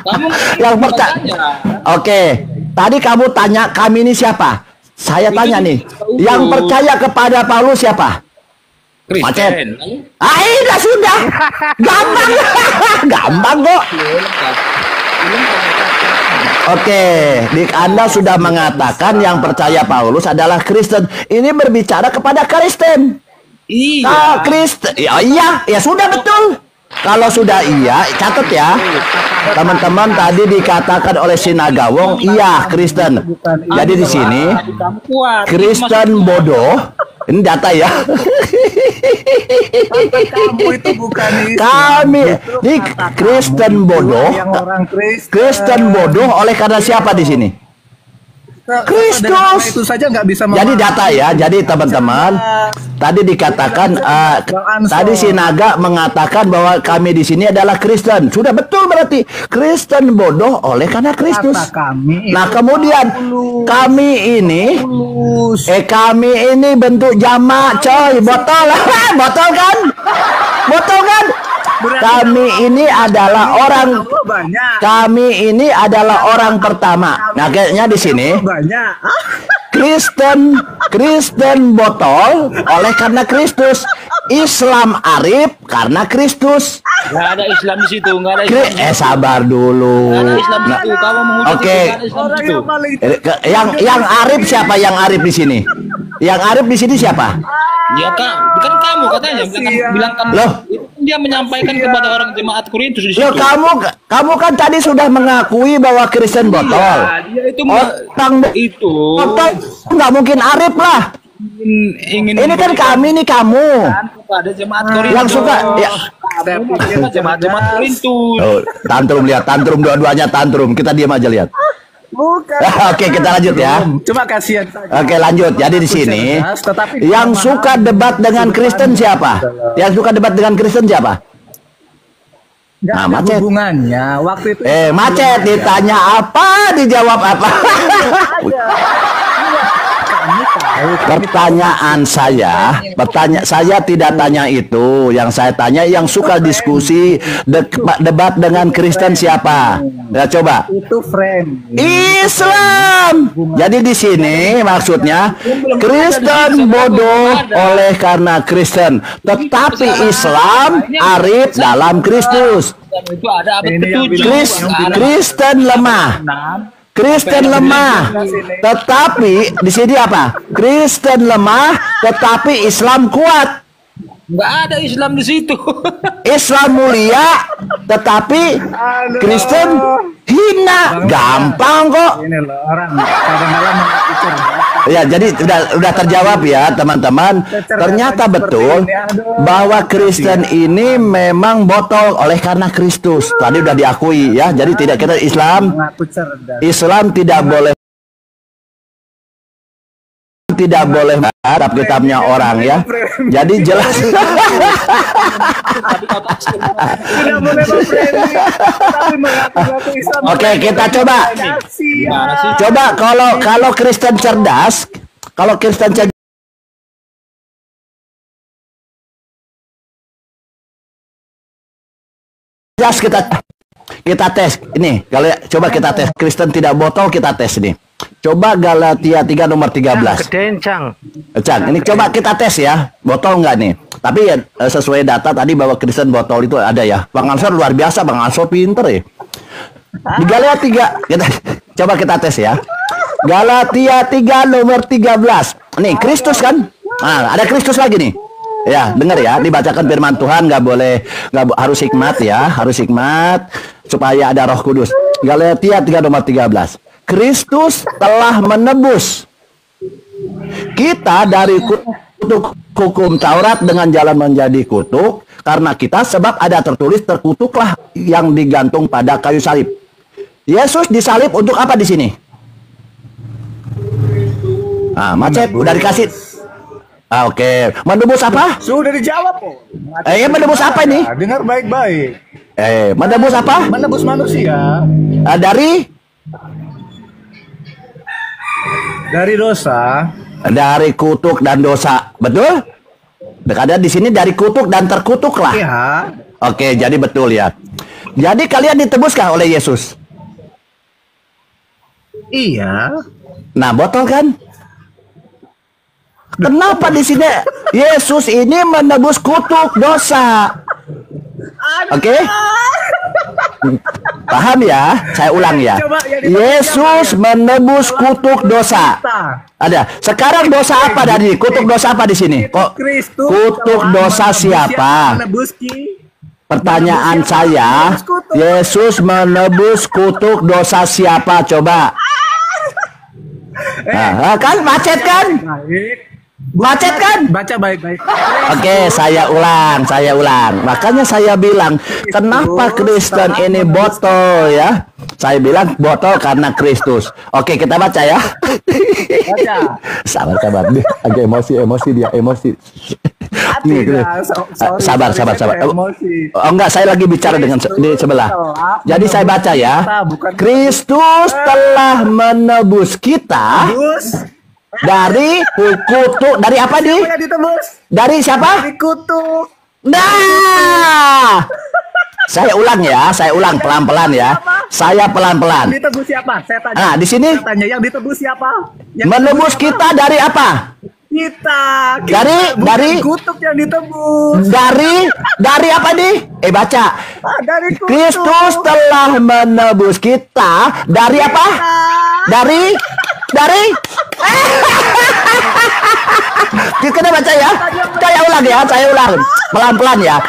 Kamu Yang percaya. Oke, tadi kamu tanya kami ini siapa? Saya tanya nih, yang percaya kepada Paulus siapa? Macet. Sudah. Gampang. Gampang kok. Oke, Anda sudah mengatakan yang percaya Paulus adalah Kristen. Ini berbicara kepada Kristen. Iya. Kristen. Ya sudah betul. Kalau sudah iya, catat ya. Teman-teman tadi dikatakan oleh Sinagawong, iya Kristen. Jadi di sini Kristen bodoh. Ini data ya. Kamu itu bukan Islam. Kami di Kristen bodoh. Kristen bodoh oleh karena siapa di sini? Kristus. Itu saja nggak bisa. Jadi data ya. Jadi teman-teman tadi dikatakan tadi Sinaga mengatakan bahwa kami di sini adalah Kristen. Sudah betul berarti Kristen bodoh oleh karena Kristus. Nah kemudian kami ini bentuk jamak coy, botol. Botol kan? Botol kan? Kami ini adalah orang pertama. Nah kayaknya di sini Kristen botol oleh karena Kristus. Islam Arif karena Kristus. Nggak ada Islam di situ, nggak ada Islam. Sabar dulu. Nggak ada Islam di situ. Kamu mengucap yang Arif siapa? Yang Arif di sini? Yang Arif di sini siapa? Ya kan kamu katanya bilang kan loh. Dia menyampaikan kepada orang jemaat Korintus di situ. Loh, kamu kan tadi sudah mengakui bahwa Kristen botol. Iya, dia itu botol nggak mungkin Arif lah. Ini kan kami nih kamu. Ada jemaat Korintus. Yang suka ya. Jemaat Korintus. Oh, tantrum dua-duanya tantrum. Kita diam aja lihat. Bukan. Oke, kita lanjut ya. Cuma kasihan saja. Oke, lanjut. Jadi di sini yang suka debat dengan Kristen siapa? Yang suka debat dengan Kristen siapa? Nah, Macet. Hubungannya waktu itu. Macet ditanya apa, dijawab apa? Pertanyaan saya tidak tanya itu. Yang saya tanya yang suka diskusi debat dengan Kristen siapa? Ya coba. Itu friend. Islam. Jadi di sini maksudnya Kristen bodoh oleh karena Kristen, tetapi Islam arif dalam Kristus. Kristen lemah. Kristen lemah, tetapi di sini apa? Kristen lemah, tetapi Islam kuat. Nggak ada Islam di situ. Islam mulia, tetapi Kristen hina. Gampang kok. Ini loh orang kadang-kadang ya, jadi udah terjawab ya teman-teman. Ternyata betul bahwa Kristen ini memang botol oleh karena Kristus. Tadi udah diakui ya. Jadi tidak kita Islam tidak boleh harap kitabnya orang ya. Jadi jelas. Oke, kita coba. Coba kalau Kristen cerdas, kita tes ini. Kalau coba kita tes Kristen tidak botol, kita tes ini. Coba Galatia 3 nomor 13. Cang, ini coba kita tes ya, botol enggak nih? Tapi ya sesuai data tadi bahwa Kristen botol itu ada ya. Bang Ansor luar biasa, Bang Ansor pinter ya. Di Galatia 3 coba kita tes ya. Galatia 3 nomor 13. Nih Kristus kan? Nah, ada Kristus lagi nih. Ya, dengar ya, dibacakan firman Tuhan, harus hikmat ya, harus hikmat supaya ada Roh Kudus. Galatia 3 nomor 13. Kristus telah menebus kita dari kutuk hukum Taurat dengan jalan menjadi kutuk karena kita, sebab ada tertulis terkutuklah yang digantung pada kayu salib. Yesus disalib untuk apa di sini? Ah, Macet udah dikasih. Oke. Menebus apa? Sudah dijawab kok. Menebus apa ini? Dengar baik-baik. Menebus apa? Menebus manusia. Dari dosa, dari kutuk dan dosa, betul? Ada di sini dari kutuk dan terkutuk lah. Iya. Oke, jadi betul ya. Jadi kalian ditebuskah oleh Yesus? Iya. Nah, botol kan? Kenapa di sini Yesus ini menebus kutuk dosa? Oke? Paham ya? Saya ulang ya. Yesus menebus kutuk dosa. Ada. Sekarang dosa apa dari kutuk dosa apa di sini? Kok kutuk dosa siapa? Pertanyaan saya, Yesus menebus kutuk dosa siapa? Coba. Nah, kan macet kan? Macet kan? Baca baik-baik. Oke, saya ulang. Makanya saya bilang, kenapa Kristen ini botol ya? Saya bilang botol karena Kristus. Oke, kita baca ya. Baca. Sabar. Agak emosi dia. Sabar. Oh enggak, saya lagi bicara dengan di sebelah. Jadi saya baca ya. Kristus telah menebus kita dari kutuk. Dari apa nih? Dari siapa? Dari kutuk. Nah, saya ulang pelan-pelan ya. Saya pelan-pelan. Ditebus siapa? Saya tanya. Nah, di sini Saya tanya yang ditebus siapa? menebus kita dari apa? Kita. Dari kutuk yang ditebus. Dari apa nih? Baca. Dari kutuk. Kristus telah menebus kita dari apa? Dari kita baca ya. Saya ulang pelan-pelan ya.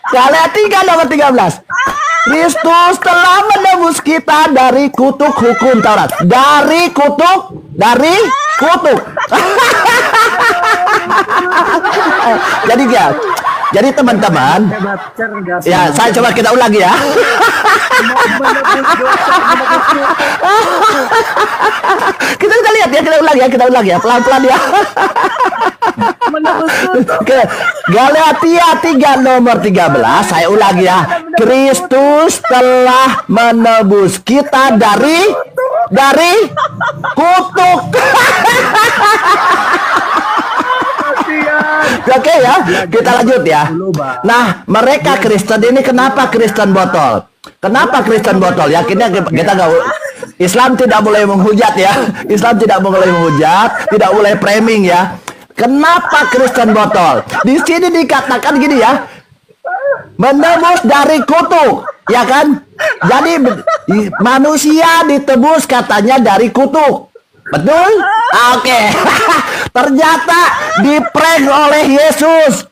Galatia 3 nomor 13. Kristus telah menebus kita dari kutuk hukum Taurat. Dari kutuk. Jadi teman-teman, ya saya coba kita ulangi ya. kita lihat ya, kita ulangi ya, pelan-pelan ya. Oke, Galatia 3 nomor 13, saya ulangi ya. Kristus telah menebus kita dari kutuk. Oke ya, kita lanjut ya. Nah, mereka Kristen ini kenapa Kristen botol? Kenapa Kristen botol? Yakinnya kita nggak, Islam tidak boleh menghujat ya. Islam tidak boleh menghujat, tidak boleh framing ya. Kenapa Kristen botol? Di sini dikatakan gini ya, menebus dari kutuk, ya kan? Jadi manusia ditebus katanya dari kutuk. Betul? Oke. Ternyata diprank oleh Yesus.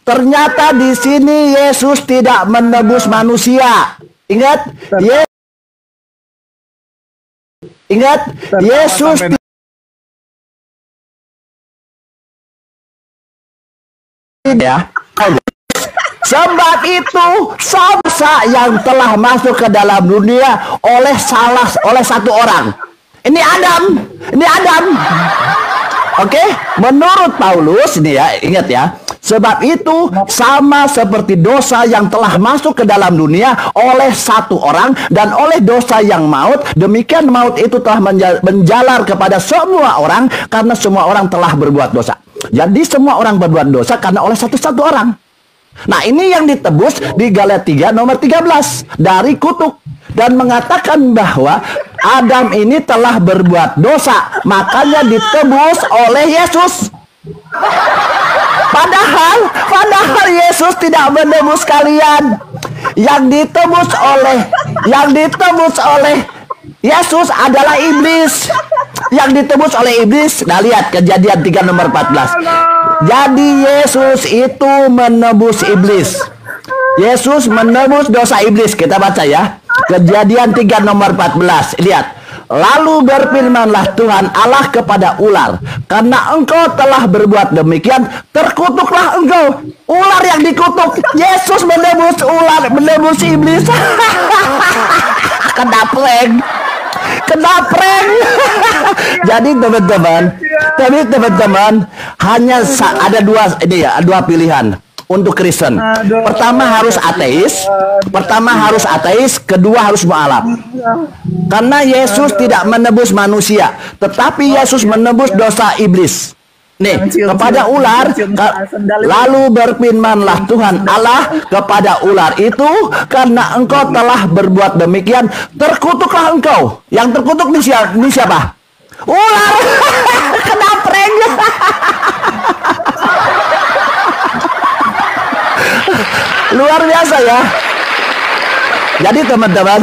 Ternyata di sini Yesus tidak menebus manusia. Ingat? Yesus ya. Sebab itu bangsa yang telah masuk ke dalam dunia oleh satu orang. Ini Adam. Oke, menurut Paulus ini ya, ingat ya. Sebab itu sama seperti dosa yang telah masuk ke dalam dunia oleh satu orang dan oleh dosa yang maut, demikian maut itu telah menjalar kepada semua orang karena semua orang telah berbuat dosa. Jadi semua orang berbuat dosa karena oleh satu orang. Nah, ini yang ditebus di Galatia 3 nomor 13 dari kutuk dan mengatakan bahwa Adam ini telah berbuat dosa, makanya ditebus oleh Yesus. Padahal Yesus tidak menebus kalian. Yang ditebus oleh Yesus adalah iblis. Yang ditebus oleh iblis. Nah, lihat Kejadian 3 nomor 14. Jadi Yesus itu menebus iblis. Yesus menebus dosa iblis. Kita baca ya. Kejadian 3 nomor 14. Lihat. Lalu berfirmanlah Tuhan Allah kepada ular, karena engkau telah berbuat demikian, terkutuklah engkau. Ular yang dikutuk. Yesus menebus ular, menebus iblis. Kena prank. Jadi teman-teman, hanya ada dua pilihan untuk Kristen. Pertama harus ateis, kedua harus mualaf. Karena Yesus tidak menebus manusia, tetapi Yesus menebus dosa iblis. Nih, Cium-cium, kepada ular, cium sendal itu. lalu berfirmanlah Tuhan Allah kepada ular itu, karena engkau telah berbuat demikian, terkutuklah engkau. Yang terkutuk ini siapa? Ular. Kena prank. Luar biasa ya. Jadi teman-teman,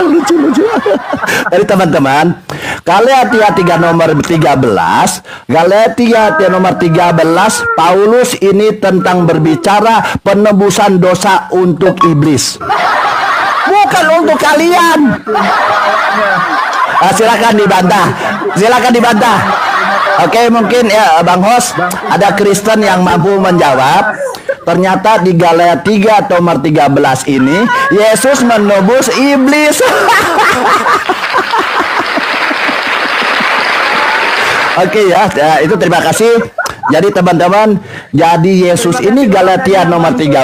lucu-lucu. Jadi teman-teman, Galatia nomor 13, Galatia nomor 13, Paulus ini tentang berbicara penebusan dosa untuk iblis. Bukan untuk kalian. Silakan dibantah. Silakan dibantah. Oke, mungkin ya Bang Hos, ada Kristen yang mampu menjawab. Ternyata di Galatia nomor 13 ini Yesus menebus iblis. Oke ya, itu terima kasih. Jadi teman-teman, jadi Yesus ini Galatia nomor 13,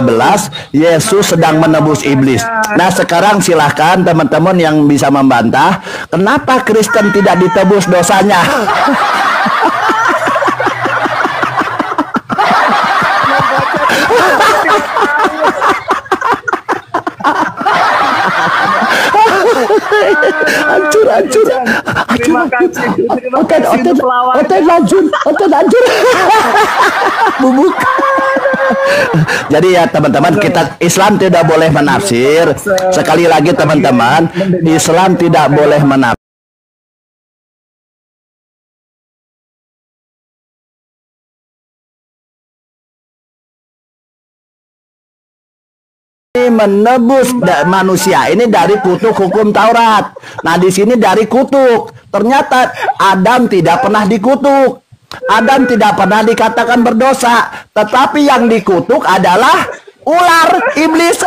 Yesus sedang menebus iblis. Nah sekarang silahkan teman-teman yang bisa membantah, kenapa Kristen tidak ditebus dosanya? Hancur. Terima kasih. Oten lanjut. Bubuk. Jadi ya teman-teman, kita Islam tidak boleh menafsir. Sekali lagi teman-teman, Islam tidak boleh menafsir. Menebus manusia ini dari kutuk hukum Taurat. Nah di sini dari kutuk. Ternyata Adam tidak pernah dikutuk. Adam tidak pernah dikatakan berdosa. Tetapi yang dikutuk adalah ular, iblis.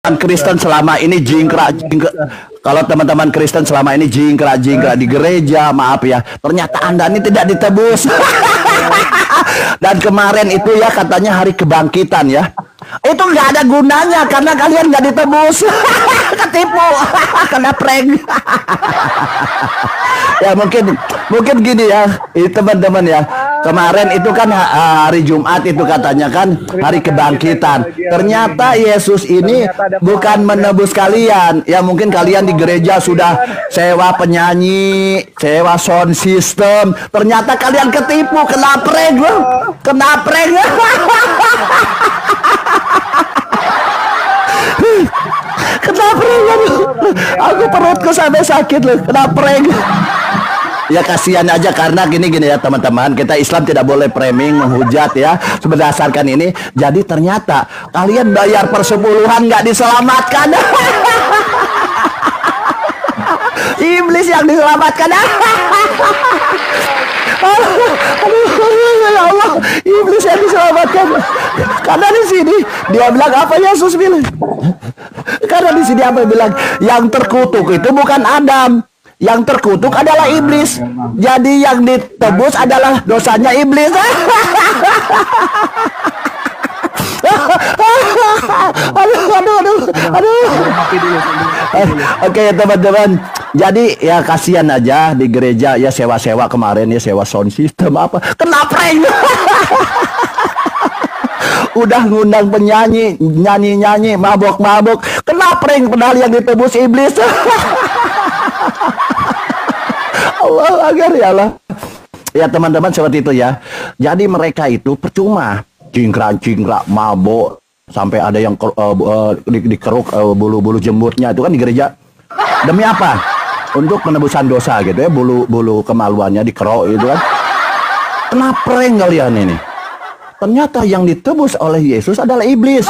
Kristen selama ini jingkrak. Kalau teman-teman Kristen selama ini jingkrak di gereja, maaf ya, ternyata Anda ini tidak ditebus. Dan kemarin itu ya katanya hari kebangkitan ya, itu nggak ada gunanya karena kalian nggak ditebus. Ketipu. Kena prank. Ya mungkin gini ya teman-teman ya, kemarin itu kan hari Jumat itu katanya kan hari kebangkitan. Ternyata Yesus ini bukan menebus kalian. Ya mungkin kalian di gereja sudah sewa penyanyi, sewa sound system. Ternyata kalian ketipu, kena prank loh. Kena prank. Kena prank. Aku perutku sampai sakit loh. Kena prank. Ya kasihan aja karena gini ya teman-teman, kita Islam tidak boleh framing, menghujat ya berdasarkan ini. Jadi ternyata kalian bayar persepuluhan nggak diselamatkan. Iblis yang diselamatkan. Ya Allah, iblis yang diselamatkan. Karena di sini dia bilang apa Yesus bilang? Karena di sini apa bilang? Yang terkutuk itu bukan Adam. Yang terkutuk adalah iblis. Jadi yang ditebus adalah dosanya iblis. Aduh. Oke teman-teman. Jadi ya kasihan aja di gereja ya, sewa-sewa kemarin ya, sewa sound system apa. Kena prank. Udah ngundang penyanyi, nyanyi-nyanyi, mabok-mabok. Kena prank padahal yang ditebus iblis. Allah agar ya Allah. Ya teman-teman seperti itu ya. Jadi mereka itu percuma cingkrak mabok sampai ada yang dikeruk bulu-bulu jembutnya itu kan di gereja. Demi apa? Untuk penebusan dosa gitu ya, bulu kemaluannya dikeruk itu kan. Kena prank kalian ini. Ternyata yang ditebus oleh Yesus adalah iblis.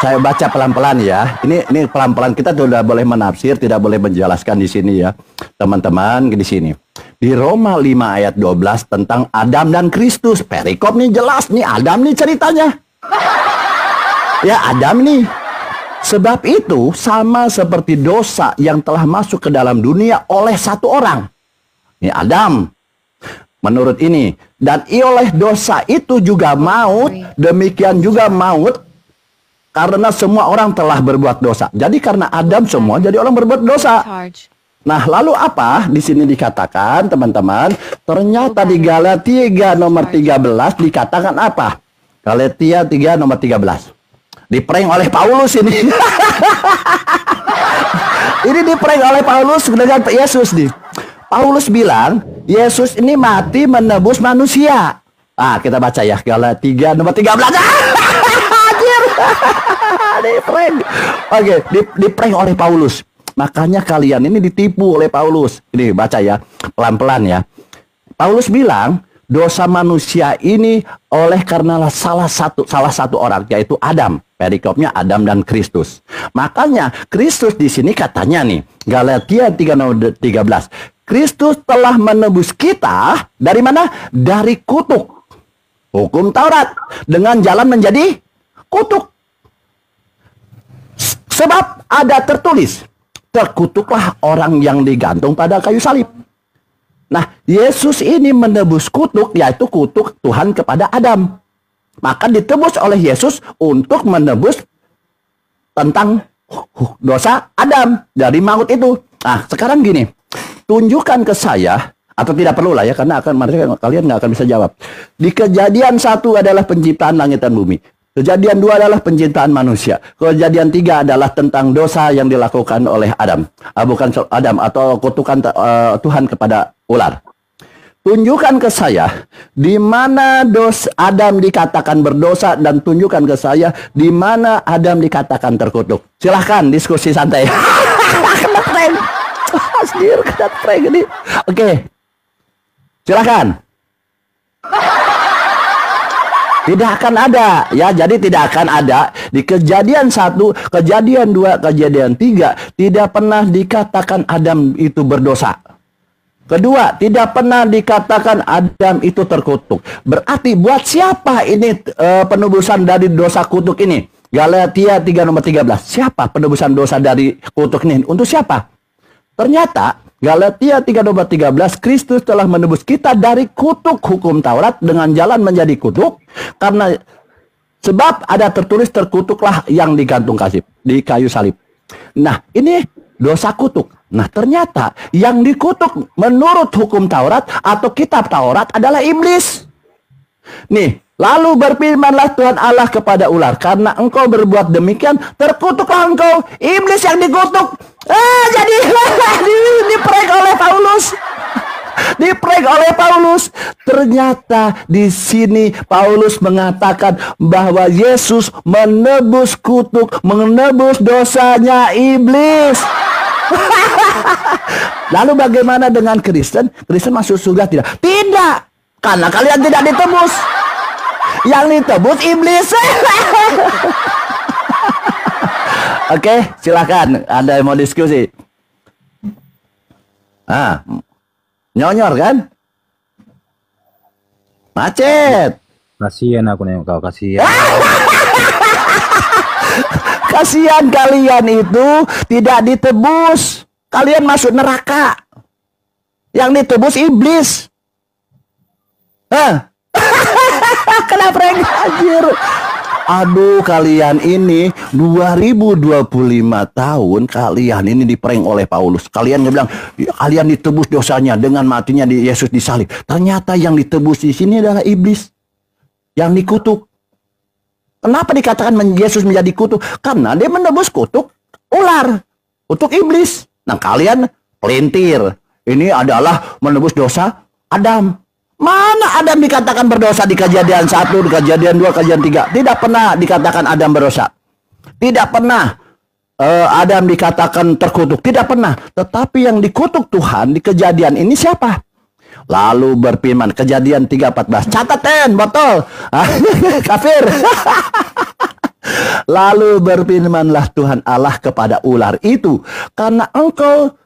Saya baca pelan-pelan ya. Ini pelan-pelan, kita tidak boleh menafsir, tidak boleh menjelaskan di sini ya. Teman-teman di sini. Di Roma 5 ayat 12 tentang Adam dan Kristus. Perikop nih jelas nih, Adam nih ceritanya. Ya Adam nih. Sebab itu sama seperti dosa yang telah masuk ke dalam dunia oleh satu orang. Ini Adam. Menurut ini. Dan oleh dosa itu juga maut, demikian juga maut, karena semua orang telah berbuat dosa. Jadi karena Adam semua jadi orang berbuat dosa. Nah, lalu apa? Di sini dikatakan, teman-teman, ternyata di Galatia nomor 13 dikatakan apa? Galatia 3 nomor 13. Diprank oleh Paulus ini. Ini diprank oleh Paulus dengan Yesus nih. Paulus bilang, Yesus ini mati menebus manusia. Ah, kita baca ya, Galatia 3 nomor 13. Anjir. Diprank. Oke, diprank oleh Paulus. Makanya kalian ini ditipu oleh Paulus. Ini baca ya, pelan-pelan ya. Paulus bilang, dosa manusia ini oleh karena salah satu orang, yaitu Adam. Perikopnya Adam dan Kristus. Makanya Kristus di sini katanya nih, Galatia 3 nomor 13. Kristus telah menebus kita dari mana? Dari kutuk hukum Taurat dengan jalan menjadi kutuk. Sebab ada tertulis, terkutuklah orang yang digantung pada kayu salib. Nah, Yesus ini menebus kutuk, yaitu kutuk Tuhan kepada Adam. Maka ditebus oleh Yesus untuk menebus tentang dosa Adam dari maut itu. Nah, sekarang gini, tunjukkan ke saya, atau tidak perlu lah ya, karena kalian nggak akan bisa jawab. Di Kejadian 1 adalah penciptaan langit dan bumi. Kejadian 2 adalah penciptaan manusia. Kejadian 3 adalah tentang dosa yang dilakukan oleh Adam. Bukan Adam, atau kutukan Tuhan kepada ular. Tunjukkan ke saya di mana Adam dikatakan berdosa, dan tunjukkan ke saya di mana Adam dikatakan terkutuk. Silahkan diskusi santai. Kena prank. Sendiri kena prank ini. Oke. Silahkan. Tidak akan ada ya, jadi tidak akan ada di Kejadian 1, Kejadian 2, Kejadian 3 tidak pernah dikatakan Adam itu berdosa. Kedua, tidak pernah dikatakan Adam itu terkutuk. Berarti buat siapa ini penebusan dari dosa kutuk ini? Galatia 3 nomor 13. Siapa penebusan dosa dari kutuk ini? Untuk siapa? Ternyata Galatia 3 nomor 13, Kristus telah menebus kita dari kutuk hukum Taurat dengan jalan menjadi kutuk, karena sebab ada tertulis, terkutuklah yang digantung di kayu salib. Nah, ini dosa kutuk. Nah, ternyata yang dikutuk menurut hukum Taurat atau kitab Taurat adalah iblis. Nih, lalu berfirmanlah Tuhan Allah kepada ular, karena engkau berbuat demikian, terkutuklah engkau, iblis yang dikutuk. Jadi diprank oleh Paulus. Diprank oleh Paulus. Ternyata di sini Paulus mengatakan bahwa Yesus menebus kutuk, menebus dosanya iblis. Lalu bagaimana dengan Kristen? Kristen masuk surga tidak? Tidak, karena kalian tidak ditebus. Yang ditebus iblis. Oke, silakan. Ada yang mau diskusi? Nyonyor kan? Macet. Kasihan aku nengok kau, kasihan. Kasihan kalian itu tidak ditebus. Kalian masuk neraka. Yang ditebus iblis. Kenapa anjir? Aduh, kalian ini 2025 tahun kalian ini diprank oleh Paulus. Kalian bilang kalian ditebus dosanya dengan matinya di Yesus disalib. Ternyata yang ditebus di sini adalah iblis yang dikutuk. Kenapa dikatakan Yesus menjadi kutuk? Karena dia menebus kutuk ular, kutuk iblis. Nah, kalian pelintir. Ini adalah menebus dosa Adam. Mana Adam dikatakan berdosa di Kejadian 1, di Kejadian 2, Kejadian 3? Tidak pernah dikatakan Adam berdosa. Tidak pernah Adam dikatakan terkutuk. Tidak pernah. Tetapi yang dikutuk Tuhan di Kejadian ini siapa? Lalu berfirman, Kejadian 3:14. Cataten, botol. Kafir. Lalu berfirmanlah Tuhan Allah kepada ular itu, karena engkau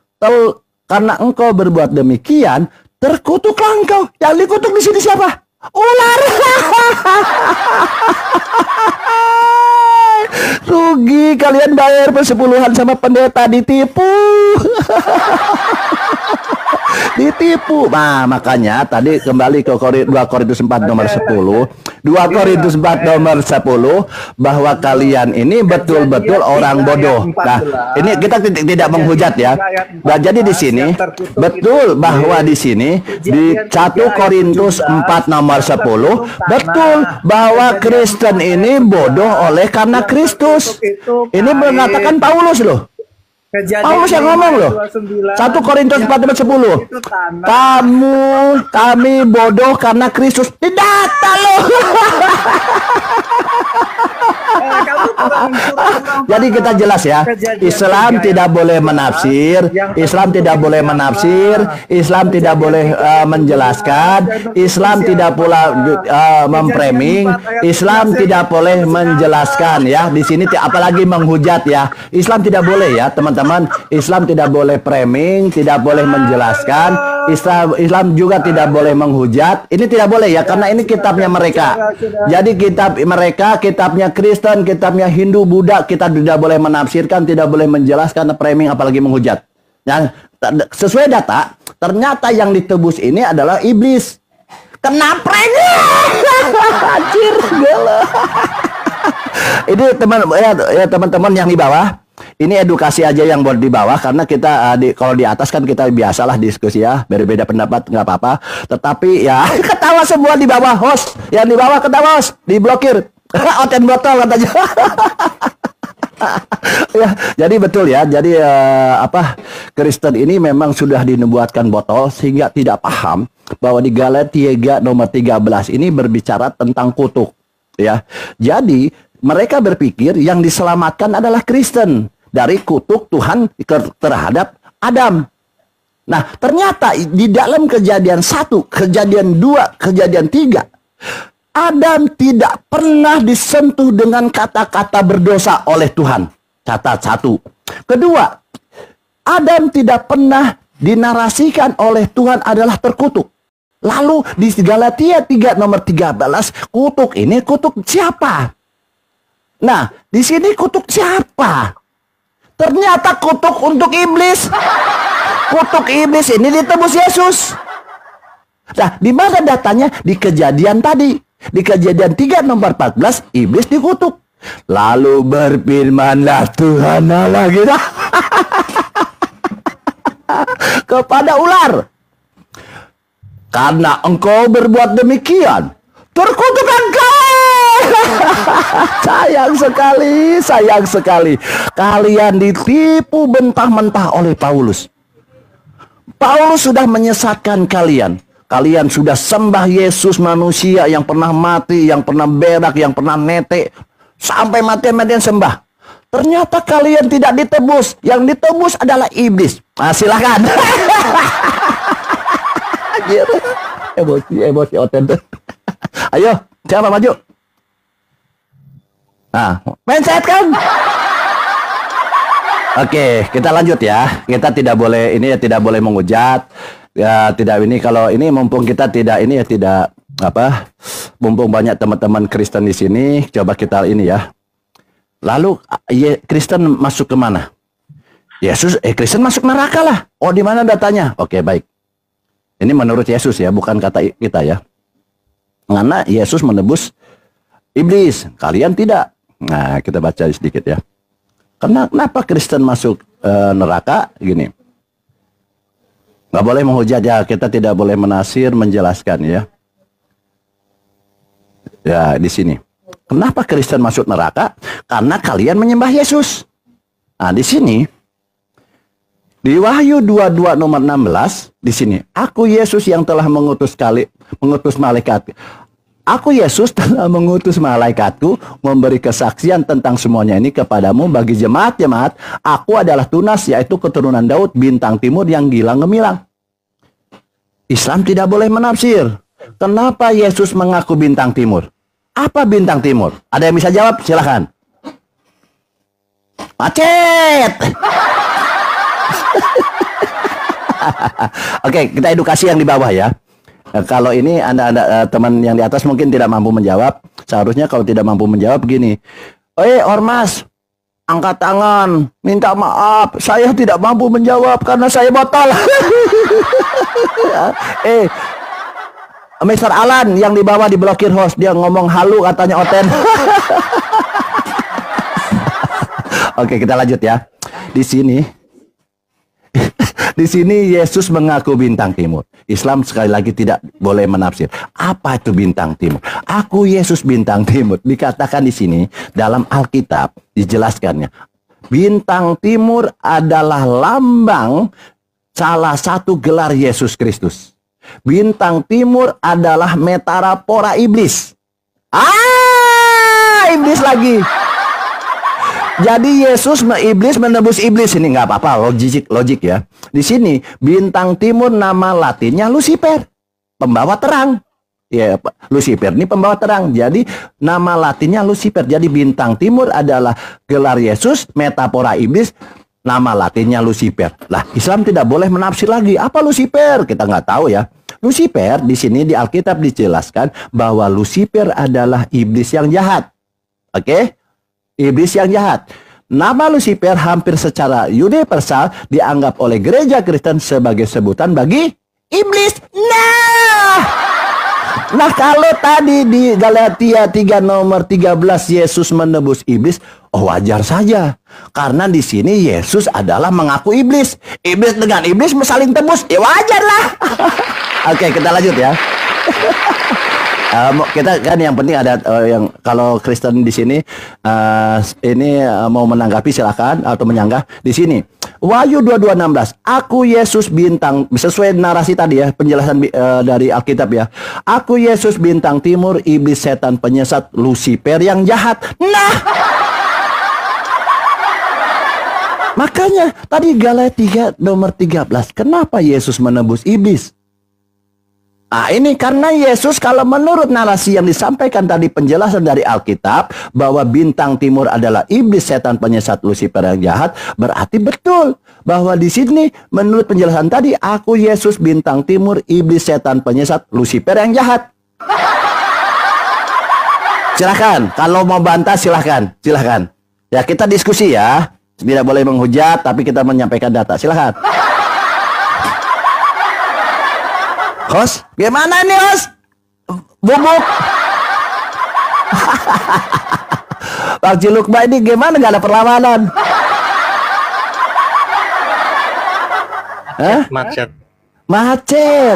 berbuat demikian, terkutuklah engkau. Yang dikutuk di sini siapa? Ular. Rugi kalian bayar persepuluhan sama pendeta, ditipu. Ditipu. Nah, makanya tadi kembali ke 2 Korintus 4 nomor 10. 2 Korintus 4 nomor 10 bahwa kalian ini betul-betul orang bodoh. Nah, ini kita tidak menghujat ya. Nah, jadi di sini betul bahwa di sini di 1 Korintus 4 nomor 10 betul bahwa Kristen ini bodoh oleh karena Kristus. Ini mengatakan Paulus loh. Paulus yang ngomong loh. 1 Korintus 4 ayat 10. Kami bodoh karena Kristus. Di data loh. Jadi kita jelas ya. Islam tidak boleh menafsir. Islam tidak boleh menafsir. Islam tidak boleh menjelaskan. Islam tidak pula memframing. Islam tidak boleh menjelaskan ya. Di sini apalagi menghujat ya. Islam tidak boleh ya, teman-teman. Islam tidak boleh framing, tidak boleh menjelaskan. Islam juga tidak boleh menghujat. Ini tidak boleh ya, karena ini kitabnya mereka. Jadi kitab mereka, kitabnya Kristen, kitabnya Hindu, Buddha, kita tidak boleh menafsirkan, tidak boleh menjelaskan, framing, apalagi menghujat. Yang sesuai data, ternyata yang ditebus ini adalah iblis. Kenapa ini? Anjir, gila. Ini teman-teman yang di bawah. Ini edukasi aja yang buat di bawah, karena kita kalau di atas kan kita biasalah diskusi ya, berbeda pendapat nggak apa-apa. Tetapi ya ketawa semua di bawah, host yang di bawah ketawa, host diblokir. Oten botol katanya. Ya, jadi betul ya. Jadi Kristen ini memang sudah dinubuatkan botol sehingga tidak paham bahwa di Galatia 3 nomor 13 ini berbicara tentang kutuk. Ya, jadi mereka berpikir yang diselamatkan adalah Kristen dari kutuk Tuhan terhadap Adam. Nah, ternyata di dalam Kejadian 1, Kejadian 2, Kejadian 3, Adam tidak pernah disentuh dengan kata-kata berdosa oleh Tuhan. Catat 1. Kedua, Adam tidak pernah dinarasikan oleh Tuhan adalah terkutuk. Lalu di Galatia 3 nomor 13, kutuk ini kutuk siapa? Nah, di sini kutuk siapa? Ternyata kutuk untuk iblis. Kutuk iblis ini ditebus Yesus. Nah, di mana datanya? Di Kejadian tadi. Di Kejadian 3 nomor 14, iblis dikutuk. Lalu berfirmanlah Tuhan Allah kita kepada ular. Karena engkau berbuat demikian, terkutuk engkau. Sayang sekali. Kalian ditipu mentah-mentah oleh Paulus. Paulus sudah menyesatkan kalian. Kalian sudah sembah Yesus manusia yang pernah mati, yang pernah berak, yang pernah netek. Sampai mati-matian sembah. Ternyata kalian tidak ditebus. Yang ditebus adalah iblis. Nah, silakan. Emosi oten. Ayo, siapa maju? Nah, mindset kan? Oke, kita lanjut ya. Kita tidak boleh ini ya, tidak boleh menghujat. Ya, tidak ini kalau ini mumpung kita tidak ini ya, tidak apa? Mumpung banyak teman-teman Kristen di sini, coba kita ini ya. Lalu Kristen masuk ke mana? Kristen masuk neraka lah. Oh, di mana datanya? Oke, baik. Ini menurut Yesus ya, bukan kata kita ya. Karena Yesus menebus iblis, kalian tidak. Nah, kita baca sedikit ya. Kenapa Kristen masuk neraka? Gini. Nggak boleh menghujat ya, kita tidak boleh menafsir, menjelaskan ya. Ya, di sini. Kenapa Kristen masuk neraka? Karena kalian menyembah Yesus. Nah, di sini di Wahyu 22 nomor 16 di sini, aku Yesus yang telah mengutus malaikat. Aku Yesus telah mengutus malaikatku memberi kesaksian tentang semuanya ini kepadamu bagi jemaat-jemaat. Aku adalah Tunas, yaitu keturunan Daud, bintang timur yang gilang gemilang. Islam tidak boleh menafsir. Kenapa Yesus mengaku bintang timur? Apa bintang timur? Ada yang bisa jawab? Silahkan. Macet. Oke, kita edukasi yang di bawah ya. Kalau ini anda teman yang di atas mungkin tidak mampu menjawab. Seharusnya kalau tidak mampu menjawab begini. Ormas, angkat tangan, minta maaf. Saya tidak mampu menjawab karena saya botol. Mr. Alan yang di bawah diblokir host, dia ngomong halu katanya Oten. Oke, kita lanjut ya. Di sini di sini Yesus mengaku bintang timur. Islam sekali lagi tidak boleh menafsir. Apa itu bintang timur? Aku Yesus bintang timur. Dikatakan di sini dalam Alkitab dijelaskannya. Bintang timur adalah lambang salah satu gelar Yesus Kristus. Bintang timur adalah metafora iblis. Iblis lagi. Jadi Yesus iblis menebus iblis, ini nggak apa-apa, logik ya. Di sini bintang timur nama Latinnya Lucifer, pembawa terang. Ya, Lucifer ini pembawa terang. Jadi nama Latinnya Lucifer. Jadi bintang timur adalah gelar Yesus, metafora iblis, nama Latinnya Lucifer. Lah, Islam tidak boleh menafsir lagi. Apa Lucifer? Kita nggak tahu ya. Lucifer di sini di Alkitab dijelaskan bahwa Lucifer adalah iblis yang jahat. Oke? Iblis yang jahat. Nama Lucifer hampir secara universal dianggap oleh gereja Kristen sebagai sebutan bagi iblis. Nah kalau tadi di Galatia 3 nomor 13 Yesus menebus iblis, wajar saja. Karena di sini Yesus adalah mengaku iblis. Iblis dengan iblis saling tebus, ya wajar lah. Oke, kita lanjut ya. Kita kan yang penting ada yang kalau Kristen di sini mau menanggapi silakan atau menyanggah di sini. Wahyu 22:16. Aku Yesus bintang, sesuai narasi tadi ya, penjelasan dari Alkitab ya. Aku Yesus bintang timur, iblis setan penyesat Lucifer yang jahat. Nah, makanya tadi Galatia 3 nomor 13. Kenapa Yesus menebus iblis? Nah, ini karena Yesus kalau menurut narasi yang disampaikan tadi penjelasan dari Alkitab bahwa bintang timur adalah iblis setan penyesat Lucifer yang jahat, berarti betul bahwa di sini menurut penjelasan tadi aku Yesus bintang timur, iblis setan penyesat Lucifer yang jahat. Silahkan, kalau mau bantah silahkan. Ya, kita diskusi ya. Tidak boleh menghujat, tapi kita menyampaikan data. Silahkan. Host, gimana nih host? Bubuk. Bang Cilukma ini gimana, gak ada perlawanan? Macet.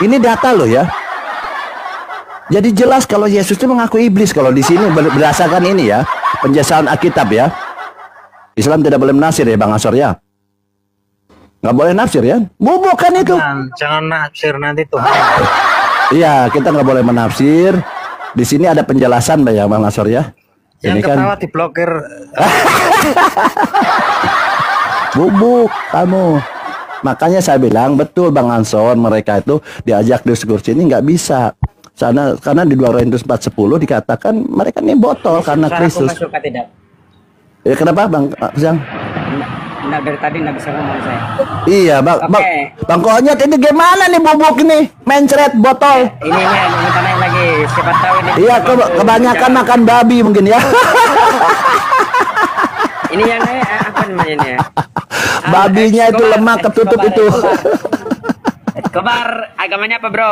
Ini data loh ya. Jadi jelas kalau Yesus itu mengaku iblis. Kalau di sini berdasarkan ini ya, penjelasan Alkitab ya. Islam tidak boleh menafsir ya Bang Asor ya. Nggak boleh nafsir ya. Bubuk kan itu. Jangan nafsir nanti tuh. Iya, kita nggak boleh menafsir. Di sini ada penjelasan ya Bang Asor ya. Yang ini ketawa kan diblokir. bubuk kamu. Makanya saya bilang betul Bang Ansor, mereka itu diajak diskusi ini nggak bisa. Karena di 2:4:10 dikatakan mereka ini botol karena Kristus. Suka tidak? Ya kenapa Bang Siang? Nah, dari tadi nggak bisa ngomong saya. Iya Bang. Bang Konyet ini gimana nih bubuk nih? Mencret botol. Ini minta naik lagi. Siapa tahu ini. Iya, kebanyakan makan babi mungkin ya. Ini yang naik apa namanya ini ya? Babinya itu lemak ketutup itu. Kobar, agamanya apa bro?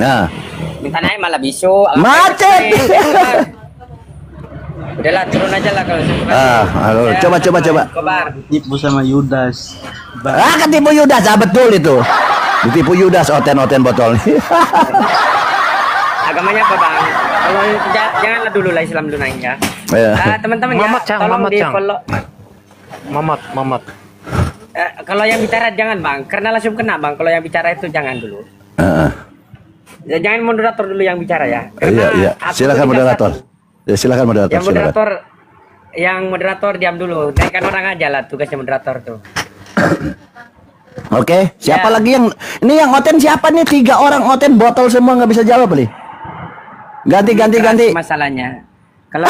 Nah, minta naik malah bisu. macet. Udahlah turun aja lah kalau suka. Halo, coba. Kobar. Tipu sama Yudas. Ketipu Yudas, betul itu. Ditipu Yudas, oten botol. Agamanya apa bang? Kalau janganlah dulu lah Islam dulu naik ya. Teman-teman ya, tolong di follow. Mamat. Kalau yang bicara jangan bang, karena langsung kena bang. Kalau yang bicara itu jangan dulu. Ya, jangan moderator dulu yang bicara ya. Iya. Silakan moderator. Ya, silakan moderator. Yang moderator diam dulu. Naikkan orang aja lah tugasnya moderator tuh. Oke, siapa lagi yang ini yang oten siapa nih? 3 orang oten botol semua nggak bisa jawab nih. Ganti. Masalahnya. Kalau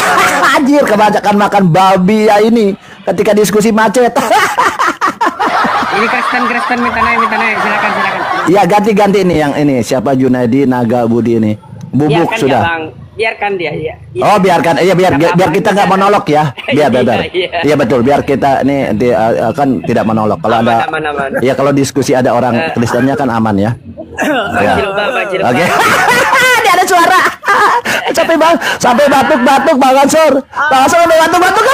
Anjir, kebanyakan makan babi ya ini ketika diskusi macet. ini Kristen minta naik, silakan. Iya, ganti ini yang ini. Siapa Junaidi Naga Budi ini? Bubuk ya, kan sudah. ya, bang. biarkan dia ya. Oh biarkan, iya biar kita nggak monolog ya, biar benar. Iya betul, biar kita ini kan tidak monolog. Kalau ada, ya kalau diskusi ada orang Kristennya kan aman ya. Ya. Oke. Dia ada suara. Sampai batuk Bang Ansor. Bang Ansor udah batuk.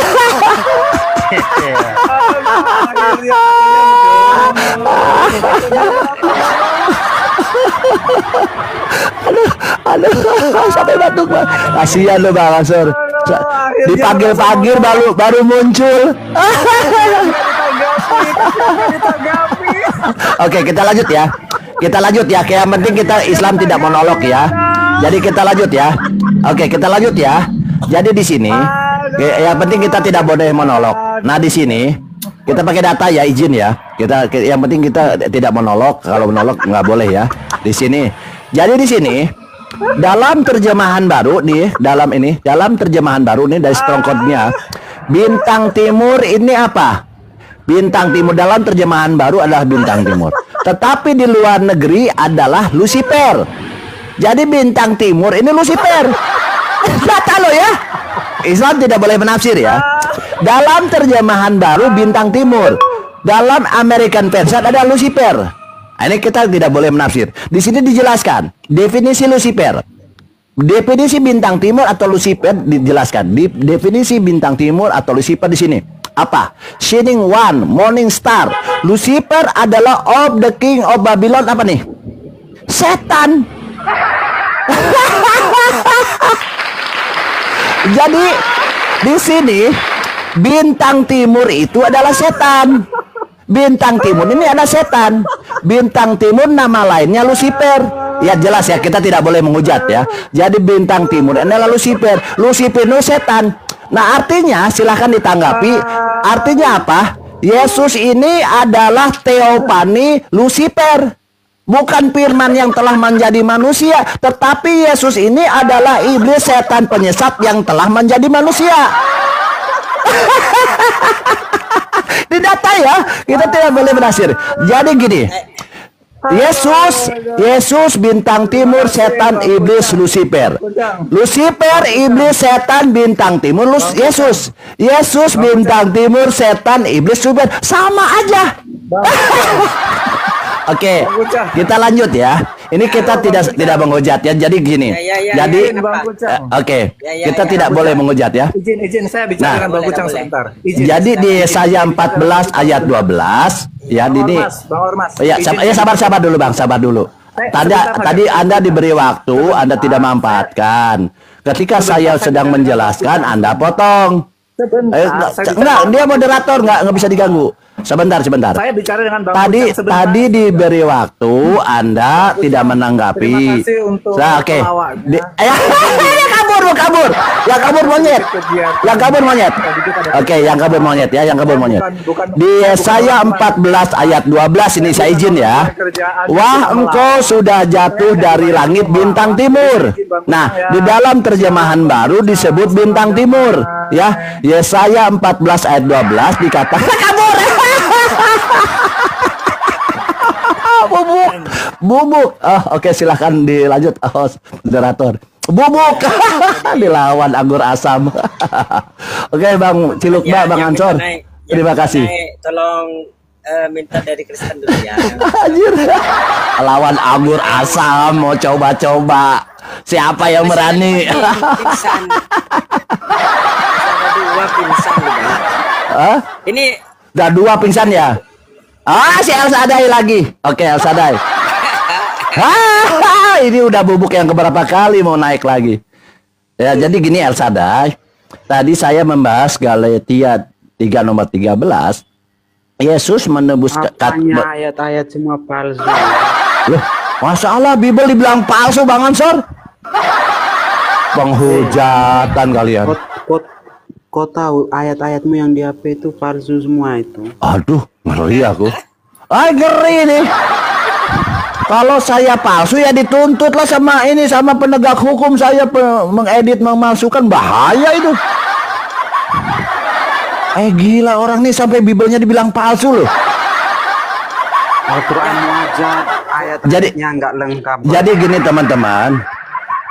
Aduh, sampai batuk Bang. Kasihan lo Bang Ansor. Dipanggil-panggil baru muncul. Oke, kita lanjut ya. Kayak yang penting kita Islam tidak monolog ya. Jadi kita lanjut ya. Oke, kita lanjut ya. Jadi di sini yang penting kita tidak boleh monolog. Nah, di sini kita pakai data ya, izin ya. Yang penting kita tidak monolog. Kalau monolog nggak boleh ya. Di sini. Jadi di sini dalam terjemahan baru nih, dalam terjemahan baru nih dari Stronghold-nya, bintang timur ini apa? Bintang timur dalam terjemahan baru adalah bintang timur. Tetapi di luar negeri adalah Lucifer. Jadi bintang timur ini Lucifer. Data lo ya. Islam tidak boleh menafsir ya. Dalam terjemahan baru bintang timur. Dalam American Version ada Lucifer. Nah, ini kita tidak boleh menafsir. Di sini dijelaskan definisi Lucifer. Definisi bintang timur atau Lucifer dijelaskan. Definisi bintang timur atau Lucifer di sini. Apa? Shining One, Morning Star. Lucifer adalah of the King of Babylon apa nih? Setan. Jadi di sini bintang timur itu adalah setan. Bintang timur ini ada setan. Bintang timur nama lainnya Lucifer. Ya jelas ya, kita tidak boleh menghujat ya. Jadi bintang timur ini adalah Lucifer. Lucifer itu setan. Nah artinya silahkan ditanggapi. Artinya apa? Yesus ini adalah teopani Lucifer. Bukan firman yang telah menjadi manusia, tetapi Yesus ini adalah iblis setan penyesat yang telah menjadi manusia. Di data ya, kita tidak boleh menafsir. Jadi gini, Yesus bintang timur, setan iblis Lucifer. Lucifer iblis setan bintang timur Yesus bintang timur, setan iblis Lucifer, sama aja. Oke, kita lanjut ya. Ini kita tidak menghujat ya. Jadi gini. Jadi oke, kita tidak boleh menghujat ya. Izin saya bicara dengan Bang Kucang sebentar. Jadi di Yesaya 14 ayat 12 ya ini. Ya sabar dulu Bang, sabar dulu. Tadi Anda diberi waktu, Anda tidak memanfaatkan. Ketika saya sedang menjelaskan, Anda potong. Enggak, dia moderator, nggak bisa diganggu. Sebentar. Saya bicara dengan Bang Kucang Tadi diberi waktu, Anda tidak menanggapi. Terima kasih untuk Oke. Yang kabur monyet. Oke, yang kabur monyet ya, Di Yesaya 14 ayat 12 ini saya izin ya. Wah, engkau sudah jatuh dari langit bintang timur. Nah, di dalam terjemahan baru disebut bintang timur ya. Yesaya 14 ayat 12 dikatakan kabur. Bubuk. Oh, oke, silahkan dilanjut. Moderator. Bubuk. Dilawan anggur asam. Oke, Bang Ciluk, Bang Ansor. Terima kasih. Tolong minta dari Kristen dulu ya. Anjir. Lawan anggur asam, mau coba-coba. Siapa yang berani? Pingsan. Ada 2 pingsan gitu. Ini udah 2 pingsan ya? Si El Sadai lagi. Oke, El Sadai. Ini udah bubuk yang keberapa kali mau naik lagi. Ya, jadi gini El Sadai. Tadi saya membahas Galatia 3 nomor 13. Yesus menebus ayat-ayat semua palsu. Loh, masalah Bible dibilang palsu Bang Ansor? Penghujatan kalian. Kau tahu ayat-ayatmu yang di HP itu palsu semua itu. Aduh, ngeri aku. Ngeri nih. Kalau saya palsu ya dituntutlah sama penegak hukum. Saya mengedit, memalsukan, bahaya itu. Gila orang nih sampai Biblenya dibilang palsu loh. Al-Quran aja ayat-ayatnya nggak lengkap. Jadi gini teman-teman.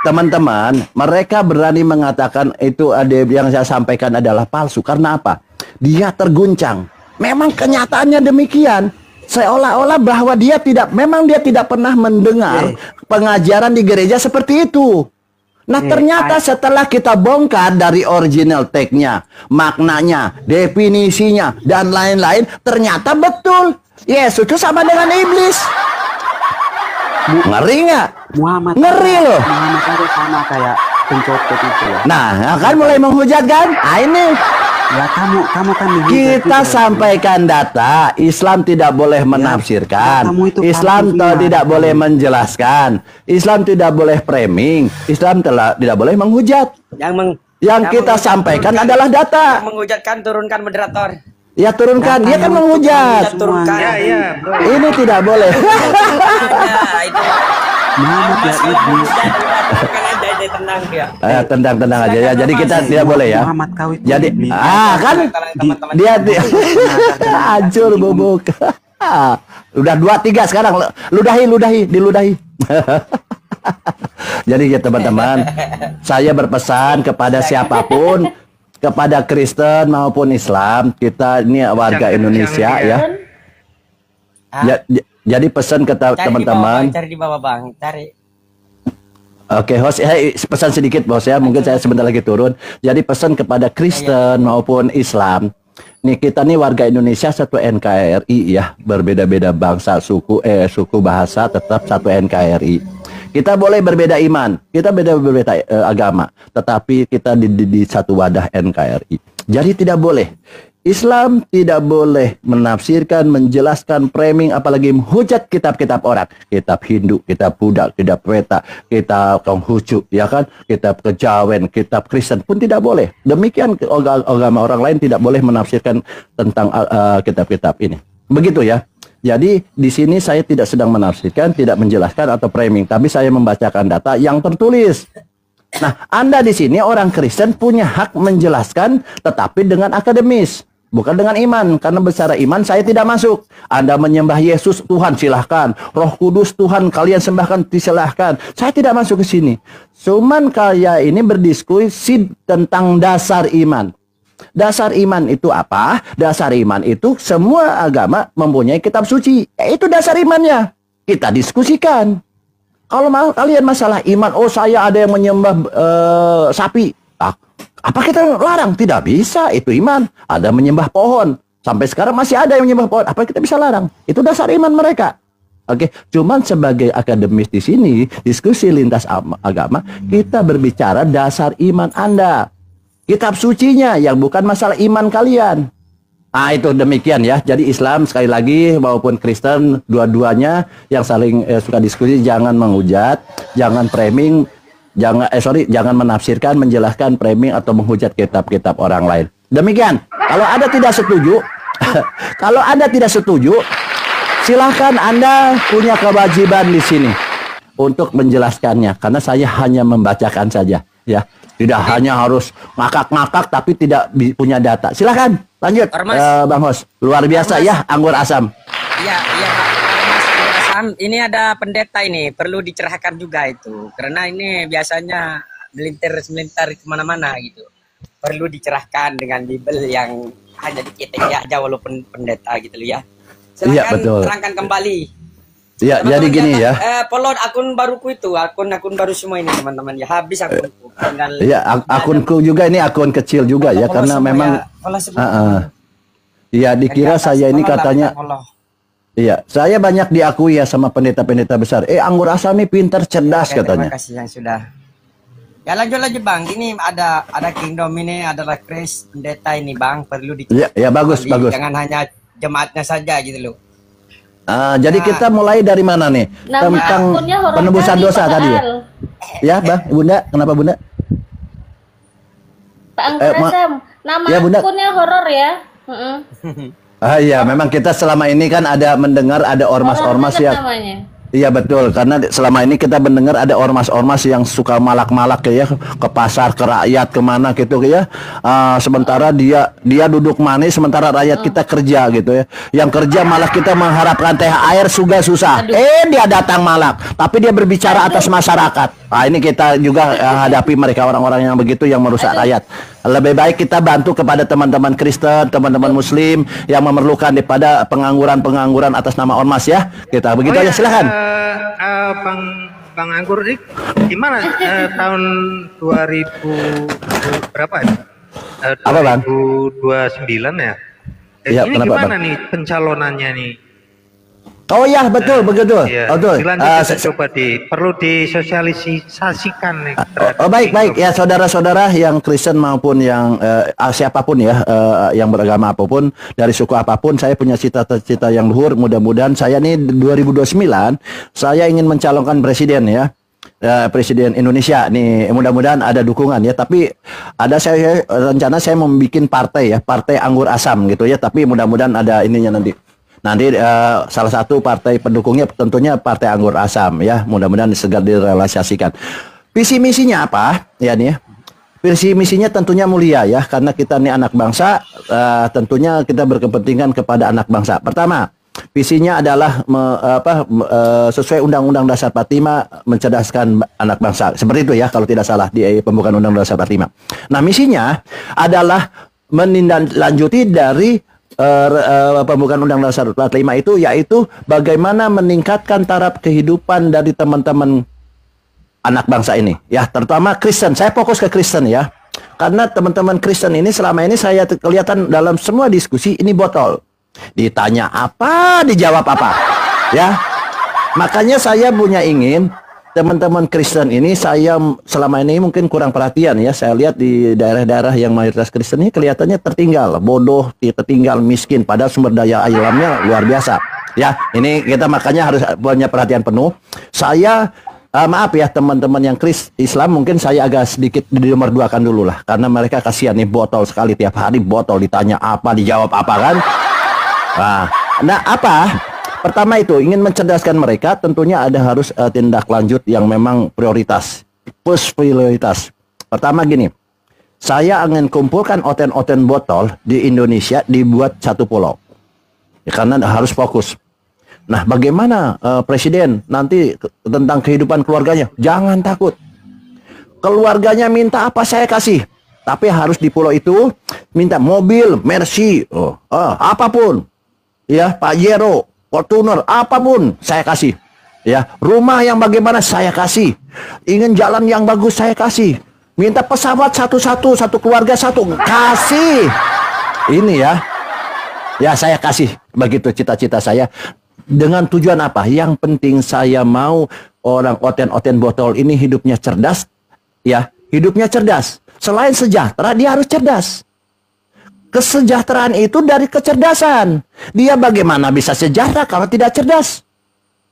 teman-teman, mereka berani mengatakan itu ada yang saya sampaikan adalah palsu. Karena apa? Dia terguncang. Memang kenyataannya demikian. Seolah-olah bahwa memang dia tidak pernah mendengar pengajaran di gereja seperti itu. Nah, ternyata setelah kita bongkar dari original text-nya, maknanya, definisinya, dan lain-lain, ternyata betul. Yesus itu sama dengan iblis. Ngeri nggak? Muhammad. Ngeri loh. Muhammad aja sama kayak pencopet itu ya. Nah, kan mulai menghujat kan? Ah, ini. Ya kamu kan dihujat Kita juga. sampaikan data, Islam tidak boleh menafsirkan, kamu itu Islam palsu semua. tidak boleh menjelaskan, Islam tidak boleh framing, Islam tidak boleh menghujat. Yang kita sampaikan adalah data. Yang menghujatkan turunkan moderator. Ya turunkan, dia kan menghujat. Turunkan. Iya, bro. Ini tidak boleh. Ada itu. Muhammad ya iblis. Turunkan aja dia tenang dia. Tendang aja ya. Jadi kita tidak boleh ya. Muhammad kau itu Jadi iblis. kan Teman-teman. dia hancur bubuk. Udah 2-3 sekarang. Diludahi. Jadi ya teman-teman, saya berpesan kepada siapapun, kepada Kristen maupun Islam, kita ini warga Indonesia ya. Jadi pesan ke teman-teman. Cari di bawah bang, cari. Oke, host, pesan sedikit bos ya. Mungkin saya sebentar lagi turun. Jadi pesan kepada Kristen maupun Islam. Nih kita nih warga Indonesia satu NKRI ya, berbeda-beda bangsa, suku bahasa, tetap satu NKRI. Kita boleh berbeda iman, kita berbeda agama, tetapi kita di satu wadah NKRI. Jadi tidak boleh. Islam tidak boleh menafsirkan, menjelaskan, framing, apalagi menghujat kitab-kitab orang. Kitab Hindu, kitab Buddha, kitab Weta, kitab Konghucu, ya kan? Kitab Kejawen, kitab Kristen pun tidak boleh. Demikian agama orang lain tidak boleh menafsirkan tentang kitab-kitab ini. Begitu ya. Jadi di sini saya tidak sedang menafsirkan, tidak menjelaskan atau framing, tapi saya membacakan data yang tertulis. Nah, Anda di sini orang Kristen punya hak menjelaskan, tetapi dengan akademis, bukan dengan iman. Karena bicara iman saya tidak masuk. Anda menyembah Yesus, Tuhan silahkan. Roh Kudus Tuhan kalian sembahkan, silahkan. Saya tidak masuk ke sini. Cuman kaya ini berdiskusi tentang dasar iman. Dasar iman itu apa? Dasar iman itu semua agama mempunyai kitab suci. Itu dasar imannya. Kita diskusikan. Kalau kalian masalah iman, oh saya ada yang menyembah sapi. Apa kita larang? Tidak bisa, itu iman. Ada menyembah pohon. Sampai sekarang masih ada yang menyembah pohon. Apa kita bisa larang? Itu dasar iman mereka. Oke, cuman sebagai akademis di sini, diskusi lintas agama, kita berbicara dasar iman Anda. Kitab sucinya yang bukan masalah iman kalian. Ah itu demikian ya. Jadi Islam sekali lagi maupun Kristen dua-duanya yang saling suka diskusi jangan menghujat, jangan framing, jangan menafsirkan, menjelaskan, framing atau menghujat kitab-kitab orang lain. Demikian. Kalau Anda tidak setuju, kalau Anda tidak setuju, silahkan Anda punya kewajiban di sini untuk menjelaskannya karena saya hanya membacakan saja ya. Tidak hanya harus ngakak-ngakak tapi tidak punya data. Silahkan lanjut Bang Hos. Luar biasa ya anggur asam. Iya Mas anggur asam. Ini ada pendeta ini perlu dicerahkan juga itu karena ini biasanya melintir kemana-mana gitu. Perlu dicerahkan dengan Bible yang hanya diketek aja walaupun pendeta gitu ya. Silakan terangkan kembali. Ya, jadi gini ya. Follow akun baruku itu, akun baru semua ini teman-teman ya. Habis akunku. Iya, akunku juga ini akun kecil juga ya karena memang iya dikira saya ini katanya. Iya, saya banyak diakui ya sama pendeta-pendeta besar. Anggur asam ini pintar, cerdas katanya. Terima kasih yang sudah. Ya lanjut Bang. Ini ada Kingdom ini, ada Chris pendeta ini Bang, perlu Iya, ya bagus. Jangan hanya jemaatnya saja gitu loh. Jadi kita mulai dari mana nih? Tentang penebusan dosa tadi ya? Ya, Bang, Bunda, kenapa Bunda? Pak Anggur Asam, nama ya, Bunda. akunnya horor ya? Iya, memang kita selama ini kan ada mendengar ada ormas-ormas ya. Namanya. Iya betul, karena selama ini kita mendengar ada ormas-ormas yang suka malak-malak ya ke pasar, ke rakyat, kemana gitu ya. Sementara dia duduk manis, sementara rakyat kita kerja gitu ya. Yang kerja malah kita mengharapkan THR juga susah. Dia datang malak, tapi dia berbicara atas masyarakat. Nah ini kita juga hadapi mereka orang-orang yang begitu yang merusak rakyat. Lebih baik kita bantu kepada teman-teman Kristen, teman-teman Muslim yang memerlukan daripada pengangguran atas nama ormas ya. Kita begitu aja, silahkan. Bang Anggur ini gimana tahun 2000 berapa ya? Apa, Bang? 2029 ya? Iya, ini kenapa, gimana Bang? nih pencalonannya nih? Oh ya betul begitu. Iya. Betul. Dilanjut coba perlu disosialisasikan nih. Baik ya saudara-saudara yang Kristen maupun yang siapapun ya yang beragama apapun dari suku apapun, saya punya cita-cita yang luhur. Mudah-mudahan saya nih 2029 saya ingin mencalonkan presiden ya. Presiden Indonesia nih, mudah-mudahan ada dukungan ya. Tapi ada saya rencana saya membuat partai ya, partai anggur asam gitu ya. Tapi mudah-mudahan ada ininya nanti salah satu partai pendukungnya tentunya partai anggur asam ya. Mudah-mudahan segera direalisasikan. Visi misinya apa ya nih ya? Visi misinya tentunya mulia ya, karena kita nih anak bangsa, tentunya kita berkepentingan kepada anak bangsa. Pertama, visinya adalah sesuai Undang-Undang Dasar 45 mencerdaskan anak bangsa. Seperti itu ya kalau tidak salah di pembukaan Undang-Undang Dasar 45. Nah, misinya adalah menindaklanjuti dari pembukaan Undang-Undang Dasar 45 itu, yaitu bagaimana meningkatkan taraf kehidupan dari teman-teman anak bangsa ini ya, terutama Kristen. Saya fokus ke Kristen ya, karena teman-teman Kristen ini selama ini saya kelihatan dalam semua diskusi ini botol, ditanya apa dijawab apa ya. Makanya saya punya ingin teman-teman Kristen ini, saya selama ini mungkin kurang perhatian ya. Saya lihat di daerah-daerah yang mayoritas Kristen ini kelihatannya tertinggal, bodoh, tertinggal, miskin, padahal sumber daya alamnya luar biasa. Ya, ini kita makanya harus punya perhatian penuh. Saya maaf ya teman-teman yang Islam, mungkin saya agak sedikit di nomor 2 kan dulu lah, karena mereka kasihan nih, botol sekali tiap hari, botol, ditanya apa dijawab apa kan. Nah apa? Pertama itu ingin mencerdaskan mereka, tentunya ada harus tindak lanjut yang memang prioritas. Push prioritas. Pertama gini, saya ingin kumpulkan oten-oten botol di Indonesia dibuat satu pulau. Ya, karena harus fokus. Nah, bagaimana presiden nanti tentang kehidupan keluarganya? Jangan takut. Keluarganya minta apa saya kasih. Tapi harus di pulau itu minta mobil, Mercy, apapun. Ya, Pajero, Fortuner, apapun saya kasih. Ya, rumah yang bagaimana saya kasih. Ingin jalan yang bagus saya kasih. Minta pesawat satu keluarga satu, kasih. Ini ya. Ya, saya kasih. Begitu cita-cita saya. Dengan tujuan apa? Yang penting saya mau orang oten-oten botol ini hidupnya cerdas. Ya, hidupnya cerdas. Selain sejahtera, dia harus cerdas. Kesejahteraan itu dari kecerdasan. Dia bagaimana bisa sejahtera kalau tidak cerdas?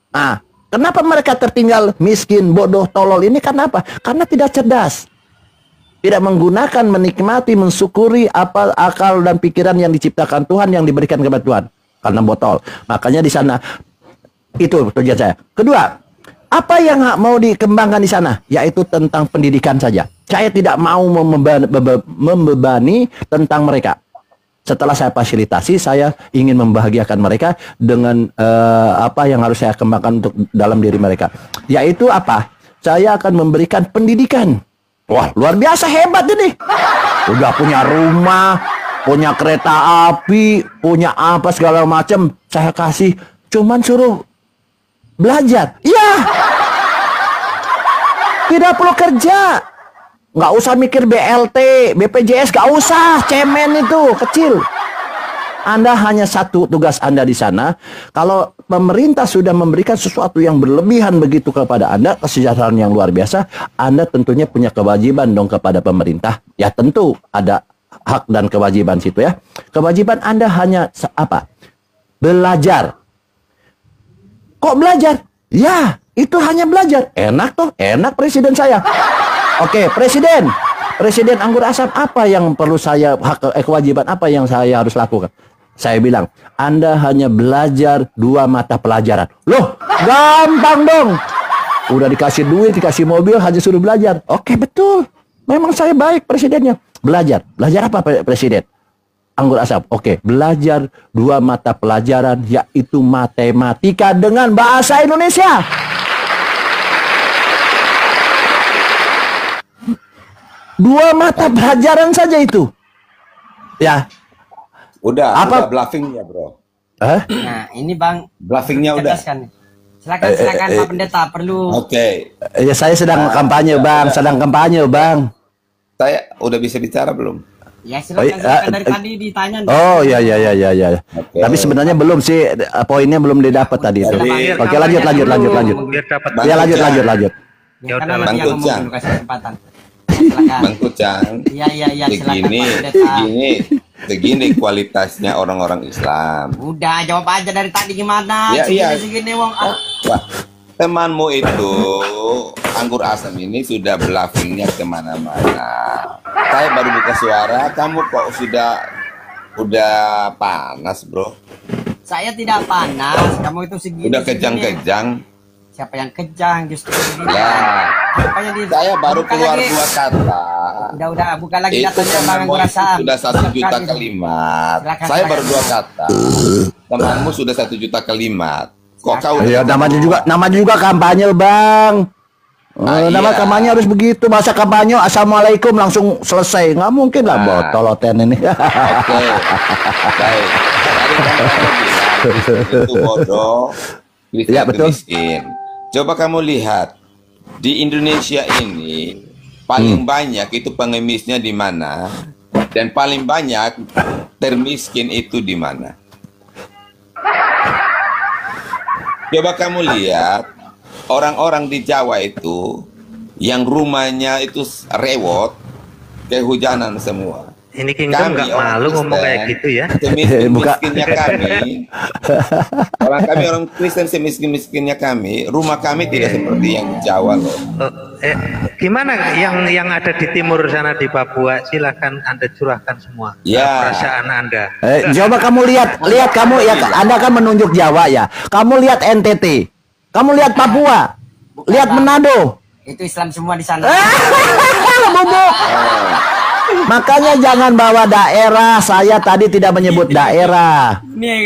Nah, kenapa mereka tertinggal, miskin, bodoh, tolol ini? Karena apa? Karena tidak cerdas. Tidak menggunakan, menikmati, mensyukuri apa akal dan pikiran yang diciptakan Tuhan, yang diberikan kepada Tuhan. Karena botol. Makanya di sana itu tujuan saya. Kedua, apa yang mau dikembangkan di sana? Yaitu tentang pendidikan saja. Saya tidak mau membebani tentang mereka. Setelah saya fasilitasi, saya ingin membahagiakan mereka dengan apa yang harus saya kembangkan untuk dalam diri mereka. Yaitu apa? Saya akan memberikan pendidikan. Wah, luar biasa hebat ini. Udah punya rumah, punya kereta api, punya apa segala macam. Saya kasih, cuman suruh belajar. Iya. Tidak perlu kerja. Nggak usah mikir BLT, BPJS, nggak usah, cemen itu, kecil. Anda hanya satu tugas Anda di sana. Kalau pemerintah sudah memberikan sesuatu yang berlebihan begitu kepada Anda, kesejahteraan yang luar biasa, Anda tentunya punya kewajiban dong kepada pemerintah. Ya tentu ada hak dan kewajiban situ ya. Kewajiban Anda hanya apa? Belajar. Kok belajar? Ya, itu hanya belajar. Enak toh, enak presiden saya. Oke, Presiden Anggur Asam, apa yang perlu saya kewajiban apa yang saya harus lakukan? Saya bilang, Anda hanya belajar 2 mata pelajaran. Loh, gampang dong. Udah dikasih duit, dikasih mobil, hanya suruh belajar. Oke, betul. Memang saya baik presidennya. Belajar. Belajar apa presiden? Anggur Asam. Oke, belajar 2 mata pelajaran, yaitu matematika dengan bahasa Indonesia. Dua mata pelajaran saja itu. Ya. Udah bluffingnya, bro. Nah, ini Bang. Bluffingnya udah. Silakan Pak Pendeta, perlu. Oke. Ya, saya sedang kampanye, Bang. Sedang kampanye, Bang. Saya udah bisa bicara belum? Ya, silakan dari tadi ditanya. Oh, ya. Okay. Tapi sebenarnya belum sih, poinnya belum didapat tadi itu. Oke, lanjut. Biar dapat. Ya, lanjut. Ya udah, Bang Kucang. Kasih kesempatan. Bang Kucang. Iya, silakan Pak Pendeta. Begini kualitasnya orang-orang Islam. Udah, jawab aja dari tadi gimana? Iya. Segini wong. Wah, temanmu itu Anggur Asam ini sudah bluffingnya kemana-mana. Saya baru buka suara, kamu kok udah panas, bro? Saya tidak panas, kamu itu segini. Udah kejang-kejang. Siapa yang kejang justru begini? Ya. Saya baru keluar 2 kata. Udah, buka lagi Itu datanya Bang Anggur temanmu Asam. sudah 1 juta kalimat. Saya baru 2 kata. Temanmu sudah 1 juta kalimat. Kok kau? Ya, namanya juga kampanye, Bang. Nama kampanye harus begitu. Masa kampanye assalamualaikum langsung selesai, nggak mungkin lah, botol-oten ini. Oke. Baik. Tadi kan kamu bilang itu bodoh, Ya, betul. miskin. Coba kamu lihat di Indonesia ini paling banyak itu pengemisnya di mana dan paling banyak termiskin itu di mana? Coba kamu lihat orang-orang di Jawa itu yang rumahnya itu rewot, kehujanan semua. Ini Kingdom nggak malu ngomong kayak gitu ya. Semiskin-miskinnya kami, orang Kristen semiskin-miskinnya kami, rumah kami tidak seperti yang di Jawa loh. Gimana yang ada di timur sana di Papua? Silakan Anda curahkan semua perasaan Anda. Coba kamu lihat kamu ya, Anda kan menunjuk Jawa ya. Kamu lihat NTT, kamu lihat Papua, lihat Manado. Itu Islam semua di sana. Bubuk. Makanya jangan bawa daerah. Saya tadi tidak menyebut daerah.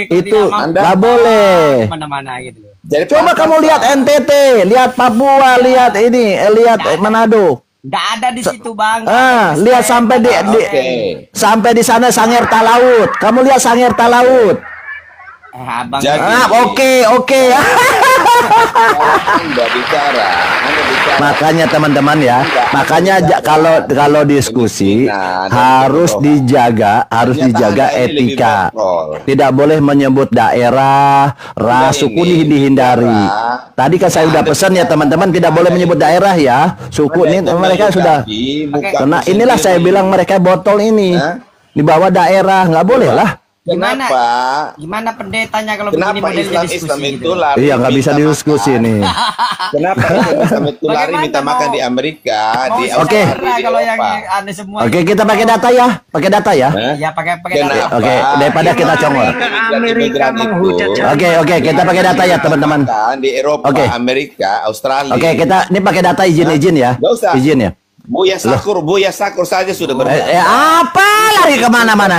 Itu nggak boleh. Mana-mana gitu. Jadi Coba kamu lihat NTT, lihat Papua, lihat lihat Manado. Nggak ada di situ, Bang. Lihat sampai sampai di sana Sangerta Laut. Kamu lihat Sangerta Laut. Abang. Oke. Anda bicara. Makanya teman-teman ya, kalau diskusi harus dijaga etika. Tidak boleh menyebut daerah, ras, suku dihindari. Tadi kan saya udah pesan ya teman-teman, tidak boleh menyebut daerah ya. Suku ini mereka sudah. Karena inilah saya bilang mereka botol ini dibawa daerah, nggak boleh lah. Gimana pendetanya kalau begini modelnya diskusi Islam itu gitu? lari? Iya, nggak bisa didiskusi nih. Kenapa Islam itu lari minta makan di Amerika, di Oke. Kalau yang aneh semua. Oke, kita pakai data ya. Ya pakai data. Oke, daripada kita congor. Amerika menghujat. Oke, kita pakai data ya teman-teman. Di Eropa, Amerika, Australia. Oke, kita ini pakai data izin ya. Nggak usah. Izin ya. Buya Sakur saja sudah berhasil. Apa lari kemana-mana?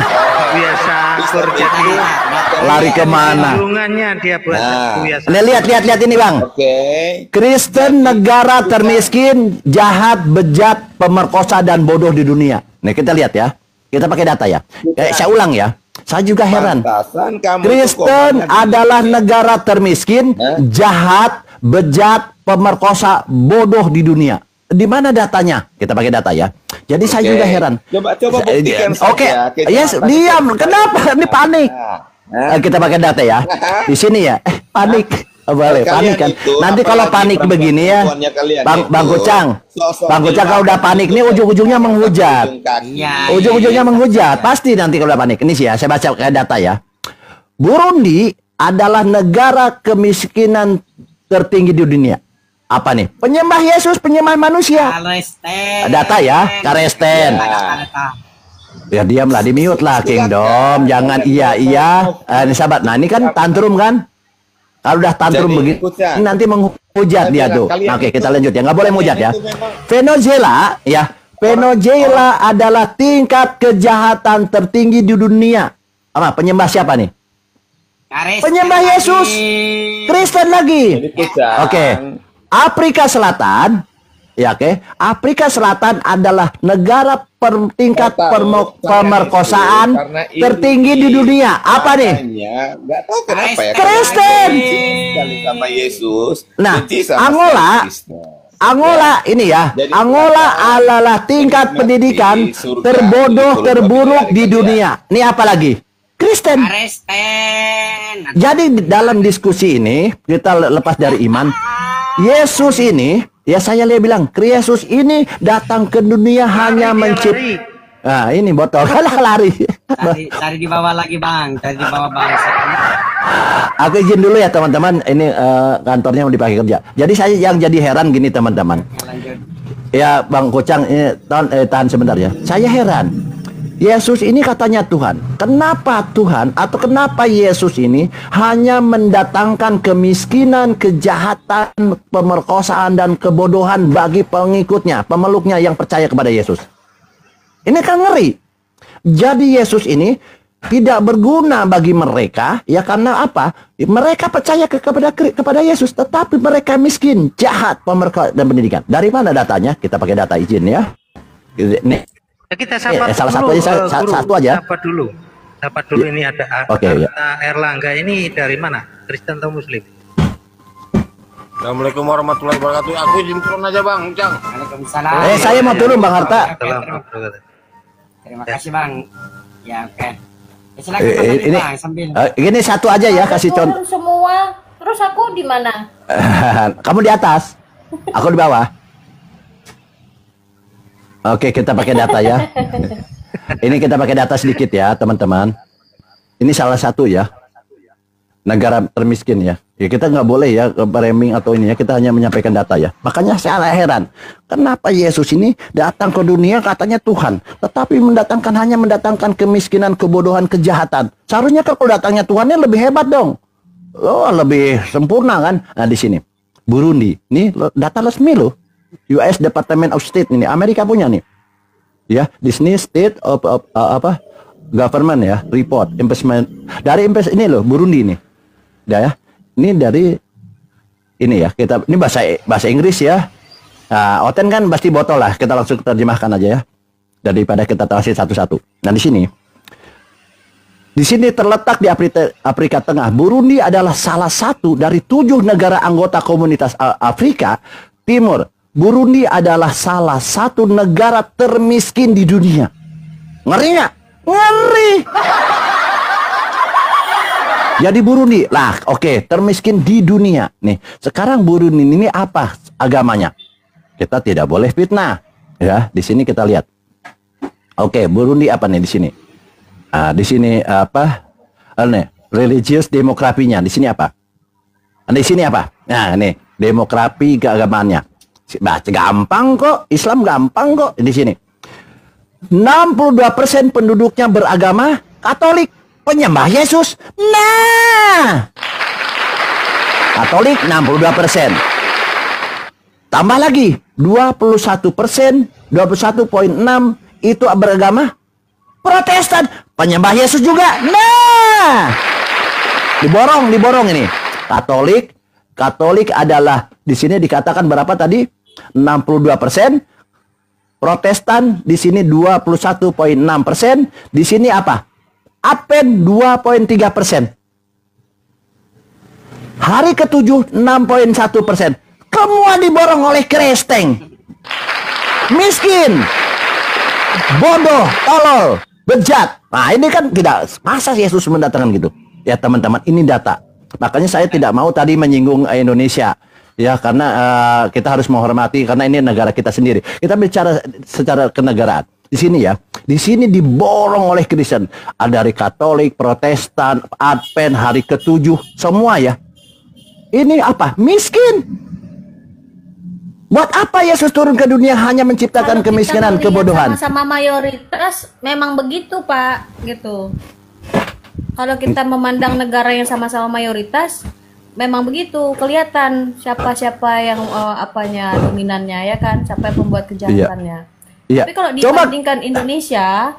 Biasa jadi Lari kemana? hubungannya dia buat biasa. Lihat ini Bang. Oke. Kristen negara termiskin, jahat, bejat, pemerkosa dan bodoh di dunia. Nih kita lihat ya. Kita pakai data ya. Saya ulang ya. Saya juga heran. Kristen adalah negara termiskin, jahat, bejat, pemerkosa, bodoh di dunia. Di mana datanya? Kita pakai data ya. Jadi saya juga heran. Coba buktikan saja. Yes, diam. Kenapa? Ini panik. Kita pakai data ya. Di sini ya. Panik. Boleh, panik kan. Nanti kalau panik begini ya, Bang Kucang. Bang Kucang kalau udah panik nih ujung-ujungnya menghujat. Ujung-ujungnya menghujat. Pasti nanti kalau udah panik. Ini sih ya, saya baca kayak data ya. Burundi adalah negara kemiskinan tertinggi di dunia. Apa nih? Penyembah Yesus, penyembah manusia. Data ya, Karesten. Ya diamlah, di mute lah Kingdom. Jangan iya. Ini sahabat. Nah ini kan tantrum kan? Kalau udah tantrum begitu, nanti menghujat dia tuh. Oke, kita lanjut ya. Nggak boleh menghujat ya. Venezela, ya. Venezela adalah tingkat kejahatan tertinggi di dunia. Apa? Penyembah siapa nih? Penyembah Yesus. Kristen lagi. Oke. Afrika Selatan. Ya, oke. Afrika Selatan adalah negara tingkat pemerkosaan tertinggi di dunia. Apa nih? Nggak tahu kenapa ya. Kristen. Sama Yesus. Nah, Angola ini ya. Angola adalah tingkat pendidikan terburuk di dunia. Ini apa lagi? Kristen. Jadi dalam diskusi ini kita lepas dari iman. Yesus ini, ya saya bilang, Yesus ini datang ke dunia hanya menciptakan. Nah, ini botol kalah lari. Cari di bawah lagi bang, cari di bawah bang. Aku izin dulu ya teman-teman, ini kantornya mau dipakai kerja. Jadi saya yang jadi heran gini teman-teman. Ya Bang Kucang, ini tahan sebentar ya. Saya heran. Yesus ini katanya Tuhan. Kenapa Tuhan atau kenapa Yesus ini hanya mendatangkan kemiskinan, kejahatan, pemerkosaan dan kebodohan bagi pengikutnya, pemeluknya yang percaya kepada Yesus? Ini kan ngeri. Jadi Yesus ini tidak berguna bagi mereka, ya karena apa? Mereka percaya kepada Yesus, tetapi mereka miskin, jahat, pemerkosa dan pendidikan. Dari mana datanya? Kita pakai data izin ya. Nih. Kita sapa salah dulu, satu aja. Sapa dulu ini ada Erlangga ini dari mana? Kristen atau Muslim? Assalamualaikum warahmatullahi wabarakatuh. Aku izin turun aja Bang, Cang. Waalaikumsalam. Saya mau turun Bang Harta. Terima kasih Bang. Ya oke. Silakan ini Bang sambil. Ini satu aja ya, kasih contoh. Semua. Terus aku di mana? Kamu di atas. Aku di bawah. Oke, kita pakai data ya. Ini kita pakai data sedikit ya, teman-teman. Ini salah satu ya. Negara termiskin ya. Ya kita nggak boleh ya framing atau ini ya. Kita hanya menyampaikan data ya. Makanya saya heran. Kenapa Yesus ini datang ke dunia katanya Tuhan. Tetapi hanya mendatangkan kemiskinan, kebodohan, kejahatan. Seharusnya kalau datangnya Tuhannya lebih hebat dong. Oh, lebih sempurna kan. Nah di sini. Burundi. Ini data resmi loh. US Department of State ini Amerika punya nih ya, Disney State of Government ya, report investment dari ini loh Burundi ini ya, ini dari ini ya, kita ini bahasa Inggris ya. Nah, Oten kan pasti botol lah, kita langsung terjemahkan aja ya daripada kita tahu satu-satu. Nah di sini terletak di Afrika Tengah. Burundi adalah salah satu dari 7 negara anggota komunitas Afrika Timur. Burundi adalah salah satu negara termiskin di dunia. Ngeri nggak? Ngeri. Jadi Burundi lah, oke, termiskin di dunia. Nih, sekarang Burundi ini apa agamanya? Kita tidak boleh fitnah, ya. Di sini kita lihat. Oke, Burundi apa nih di sini? Di sini apa? Religious demografinya. Di sini apa? Di sini apa? Nah, ini demografi keagamaannya. Baca gampang kok, Islam gampang kok di sini. 62% penduduknya beragama Katolik, penyembah Yesus. Nah, Katolik 62%. Tambah lagi 21%, 21,6 itu beragama Protestan, penyembah Yesus juga. Nah, diborong ini. Katolik adalah di sini dikatakan berapa tadi? 62%. Protestan di sini 21,6%. Di sini apa? Advent 2,3%. Hari ke-7 6,1%. Semua diborong oleh Kristen. Miskin, bodoh, tolol, bejat. Nah ini kan tidak, masa Yesus mendatangkan gitu? Ya teman-teman, ini data. Makanya saya tidak mau tadi menyinggung Indonesia. Ya karena kita harus menghormati karena ini negara kita sendiri. Kita bicara secara kenegaraan. Di sini ya, di sini diborong oleh Kristen. Ada dari Katolik, Protestan, Advent, hari ke-7, semua ya. Ini apa? Miskin. Buat apa Yesus turun ke dunia hanya menciptakan Kalau kita kemiskinan, melihat kebodohan? Sama-sama mayoritas memang begitu, Pak, gitu. Kalau kita memandang negara yang sama-sama mayoritas, memang begitu, kelihatan siapa-siapa yang dominannya, ya kan, siapa yang pembuat kejahatannya. Iya. Tapi kalau dibandingkan Indonesia,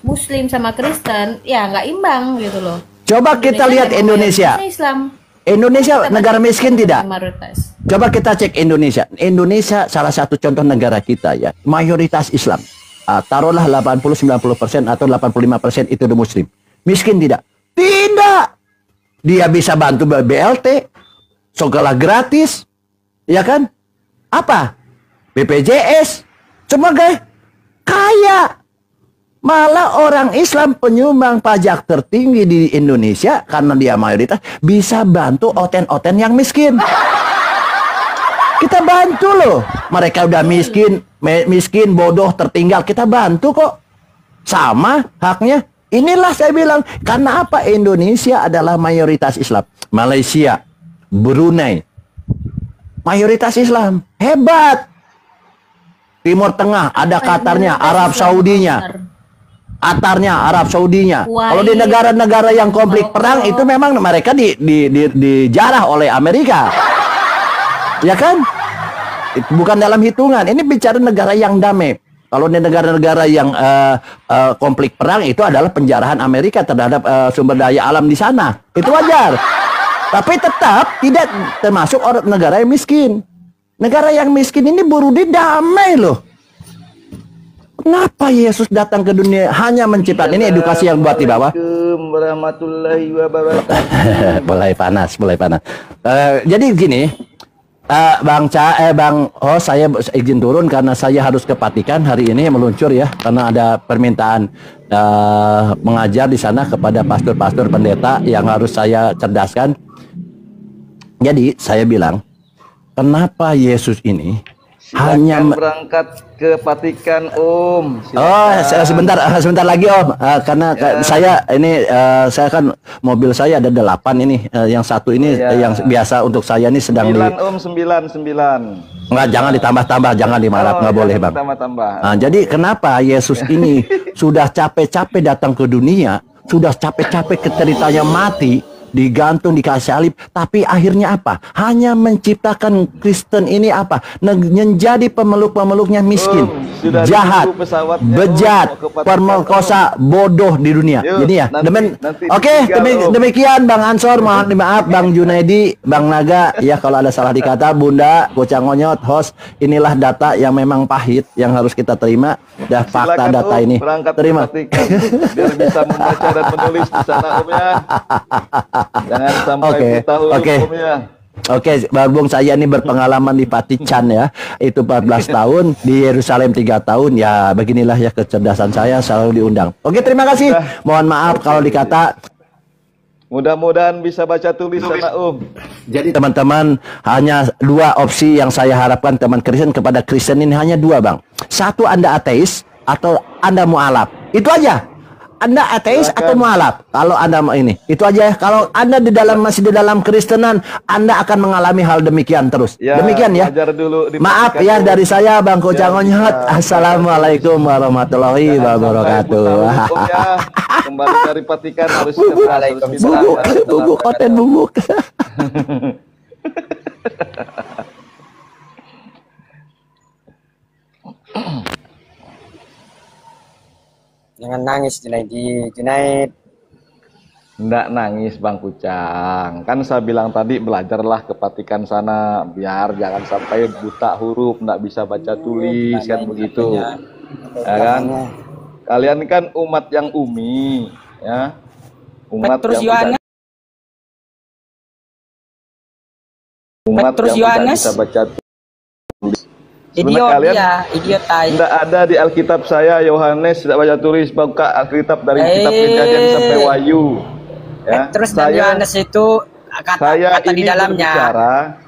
Muslim sama Kristen, ya nggak imbang gitu loh. Coba kita lihat Indonesia. Islam. Indonesia negara miskin tidak? Mayoritas. Coba kita cek Indonesia. Indonesia salah satu contoh negara kita ya, mayoritas Islam. Taruhlah 80-90% atau 85% itu Muslim. Miskin tidak? Tidak. Dia bisa bantu BLT, sekolah gratis, ya kan? Apa? BPJS, sebagai kaya. Malah orang Islam penyumbang pajak tertinggi di Indonesia karena dia mayoritas bisa bantu oten-oten yang miskin. Kita bantu loh. Mereka udah miskin, bodoh, tertinggal. Kita bantu kok. Sama haknya. Inilah saya bilang. Karena apa? Indonesia adalah mayoritas Islam. Malaysia, Brunei, mayoritas Islam. Hebat. Timur Tengah, ada Qatarnya, Arab Saudinya. Qatarnya, Arab Saudinya. Kalau di negara-negara yang konflik perang itu memang mereka dijarah oleh Amerika. Ya kan? Bukan dalam hitungan. Ini bicara negara yang damai. Kalau di negara-negara yang konflik perang itu adalah penjarahan Amerika terhadap sumber daya alam di sana. Itu wajar. Tapi tetap tidak termasuk orang negara yang miskin. Negara yang miskin ini Burundi damai loh. Kenapa Yesus datang ke dunia hanya menciptakan? Ini edukasi yang buat di bawah. Assalamualaikum warahmatullahi wabarakatuh. mulai panas. Jadi gini, Bang host, saya izin turun karena saya harus ke Vatikan hari ini meluncur ya, karena ada permintaan mengajar di sana kepada pastor-pastor pendeta yang harus saya cerdaskan. Jadi saya bilang, kenapa Yesus ini hanya berangkat ke Vatikan, Om. Silakan. Sebentar lagi Om, karena saya ini saya kan mobil saya ada 8 ini, yang satu ini yang biasa untuk saya ini sedang 9 Om, 9. Enggak, jangan ditambah-tambah, jangan dimarah, nggak boleh Bang. Nah, jadi kenapa Yesus ini sudah capek-capek datang ke dunia, sudah capek-capek ceritanya mati, digantung, dikasih salib, tapi akhirnya apa? Hanya menciptakan Kristen ini apa? Menjadi pemeluk-pemeluknya miskin, jahat, bejat, pemerkosa, bodoh di dunia. Jadi ya, demikian Bang Ansor, mohon maaf Bang Junaidi, Bang Naga, ya kalau ada salah dikata, Bunda, Bocah Ngonyot, host, inilah data yang memang pahit yang harus kita terima. Dah fakta data ini. Terima. Biar bisa membaca dan menulis di sana Om ya. Jangan sampai buta huruf Om ya. Oke, Bung, saya ini berpengalaman di Vatikan ya. Itu 14 tahun, di Yerusalem 3 tahun. Ya, beginilah ya kecerdasan saya, selalu diundang. Oke, terima kasih. Mohon maaf kalau dikata. Mudah-mudahan bisa baca tulis sana Om. Jadi teman-teman, hanya 2 opsi yang saya harapkan teman Kristen kepada Kristen ini, hanya 2 Bang. Satu, Anda ateis atau Anda mualaf. Itu aja. Anda ateis atau mualaf. Kalau Anda mau ini, itu aja. Kalau Anda masih di dalam Kristenan, Anda akan mengalami hal demikian terus. Demikian ya. Maaf ya dari saya Bang Bocah Ngonyot. Assalamualaikum warahmatullahi wabarakatuh. Kembali dari Vatikan harus bubuk konten bubuk. Jangan nangis Junaid. Nggak nangis Bang Kucang. Kan saya bilang tadi belajarlah ke Vatikan sana biar jangan sampai buta huruf, nggak bisa baca tulis kan begitu. Ya kan? Kalian kan umat yang umi ya. Umat yang tidak bisa baca tulis. Idiot. Tidak ada di Alkitab saya Yohanes tidak baca tulis, buka Alkitab dari kitab Kejadian sampai Wahyu. Ya, terus dari Yohanes itu kata di dalamnya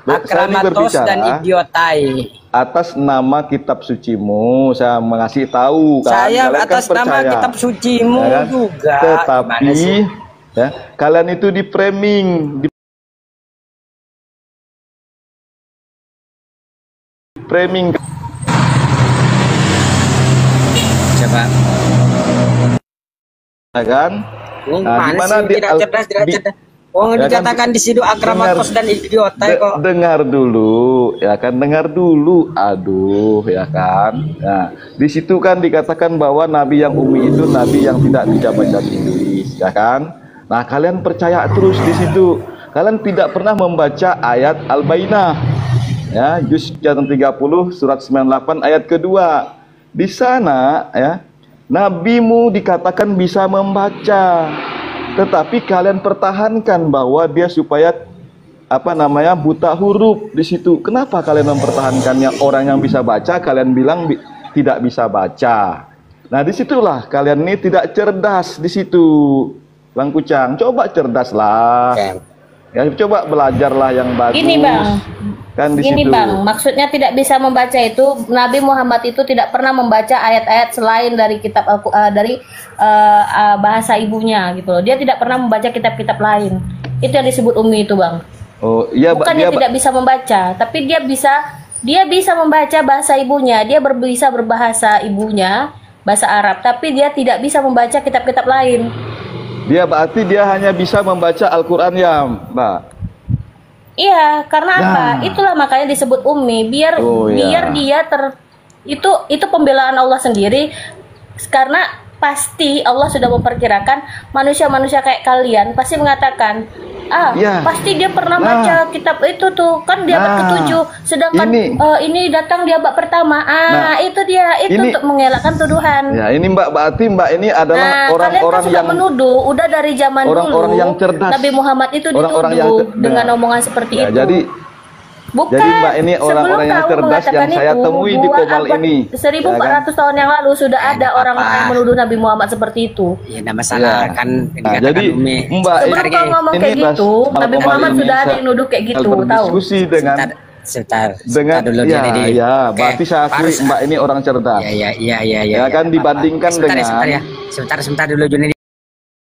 akramatos dan idiotai. Atas nama kitab sucimu saya mengasih tahu kan. Saya atas nama kitab sucimu ya kan? Juga. Tetapi ya, kalian itu di framing framing. Coba. Ya kan? Nah, gimana tidak cerdas. Oh, ya dikatakan kan, di situ akramatos dan idiota kok. Dengar dulu, ya kan? Dengar dulu. Aduh, ya kan? Nah, di situ kan dikatakan bahwa nabi yang ummi itu nabi yang tidak bisa baca tulis, ya kan? Nah, kalian percaya terus di situ. Kalian tidak pernah membaca ayat Al-Bainah. Ya, juz 30 surat 98 ayat kedua. Di sana ya, nabimu dikatakan bisa membaca. Tetapi kalian pertahankan bahwa dia supaya buta huruf di situ. Kenapa kalian mempertahankannya? Orang yang bisa baca kalian bilang tidak bisa baca. Nah, disitulah kalian ini tidak cerdas di situ, Bang Kucang. Coba cerdaslah. Ya, coba belajarlah yang bagus. Gini Bang, kan di gini situ. Bang, maksudnya tidak bisa membaca itu Nabi Muhammad itu tidak pernah membaca ayat-ayat selain dari kitab bahasa ibunya gitu loh. Dia tidak pernah membaca kitab-kitab lain. Itu yang disebut ummi itu Bang. Oh iya, bukan dia tidak bisa membaca, tapi dia bisa membaca bahasa ibunya. Dia bisa berbahasa ibunya, bahasa Arab, tapi dia tidak bisa membaca kitab-kitab lain. Dia berarti dia hanya bisa membaca Al-Quran ya, Mbak? Iya, karena apa? Itulah makanya disebut ummi, biar dia itu pembelaan Allah sendiri, karena pasti Allah sudah memperkirakan manusia-manusia kayak kalian pasti mengatakan, pasti dia pernah baca kitab itu tuh, kan dia abad ke-7, sedangkan ini datang di abad pertama. Itu untuk mengelakkan tuduhan. Ya, ini Mbak, berarti Mbak ini adalah orang-orang yang menuduh, udah dari zaman orang-orang dulu yang cerdas. Nabi Muhammad itu dituduh dengan omongan seperti itu. Jadi bukan. Jadi Mbak ini orang-orang yang cerdas yang saya temui di Komal ini. 1400 tahun yang lalu sudah ada orang-orang yang menuduh Nabi Muhammad seperti itu. Ya, enggak masalah kan. Nah, jadi Mbak sebelum kau ngomong kayak gitu, Nabi Muhammad sudah ada yang nuduh kayak gitu, tahu? Diskusi dengan dulu berarti saya akui Mbak ini orang cerdas. Iya. Ya kan dibandingkan dengan sebentar dulu Junedi.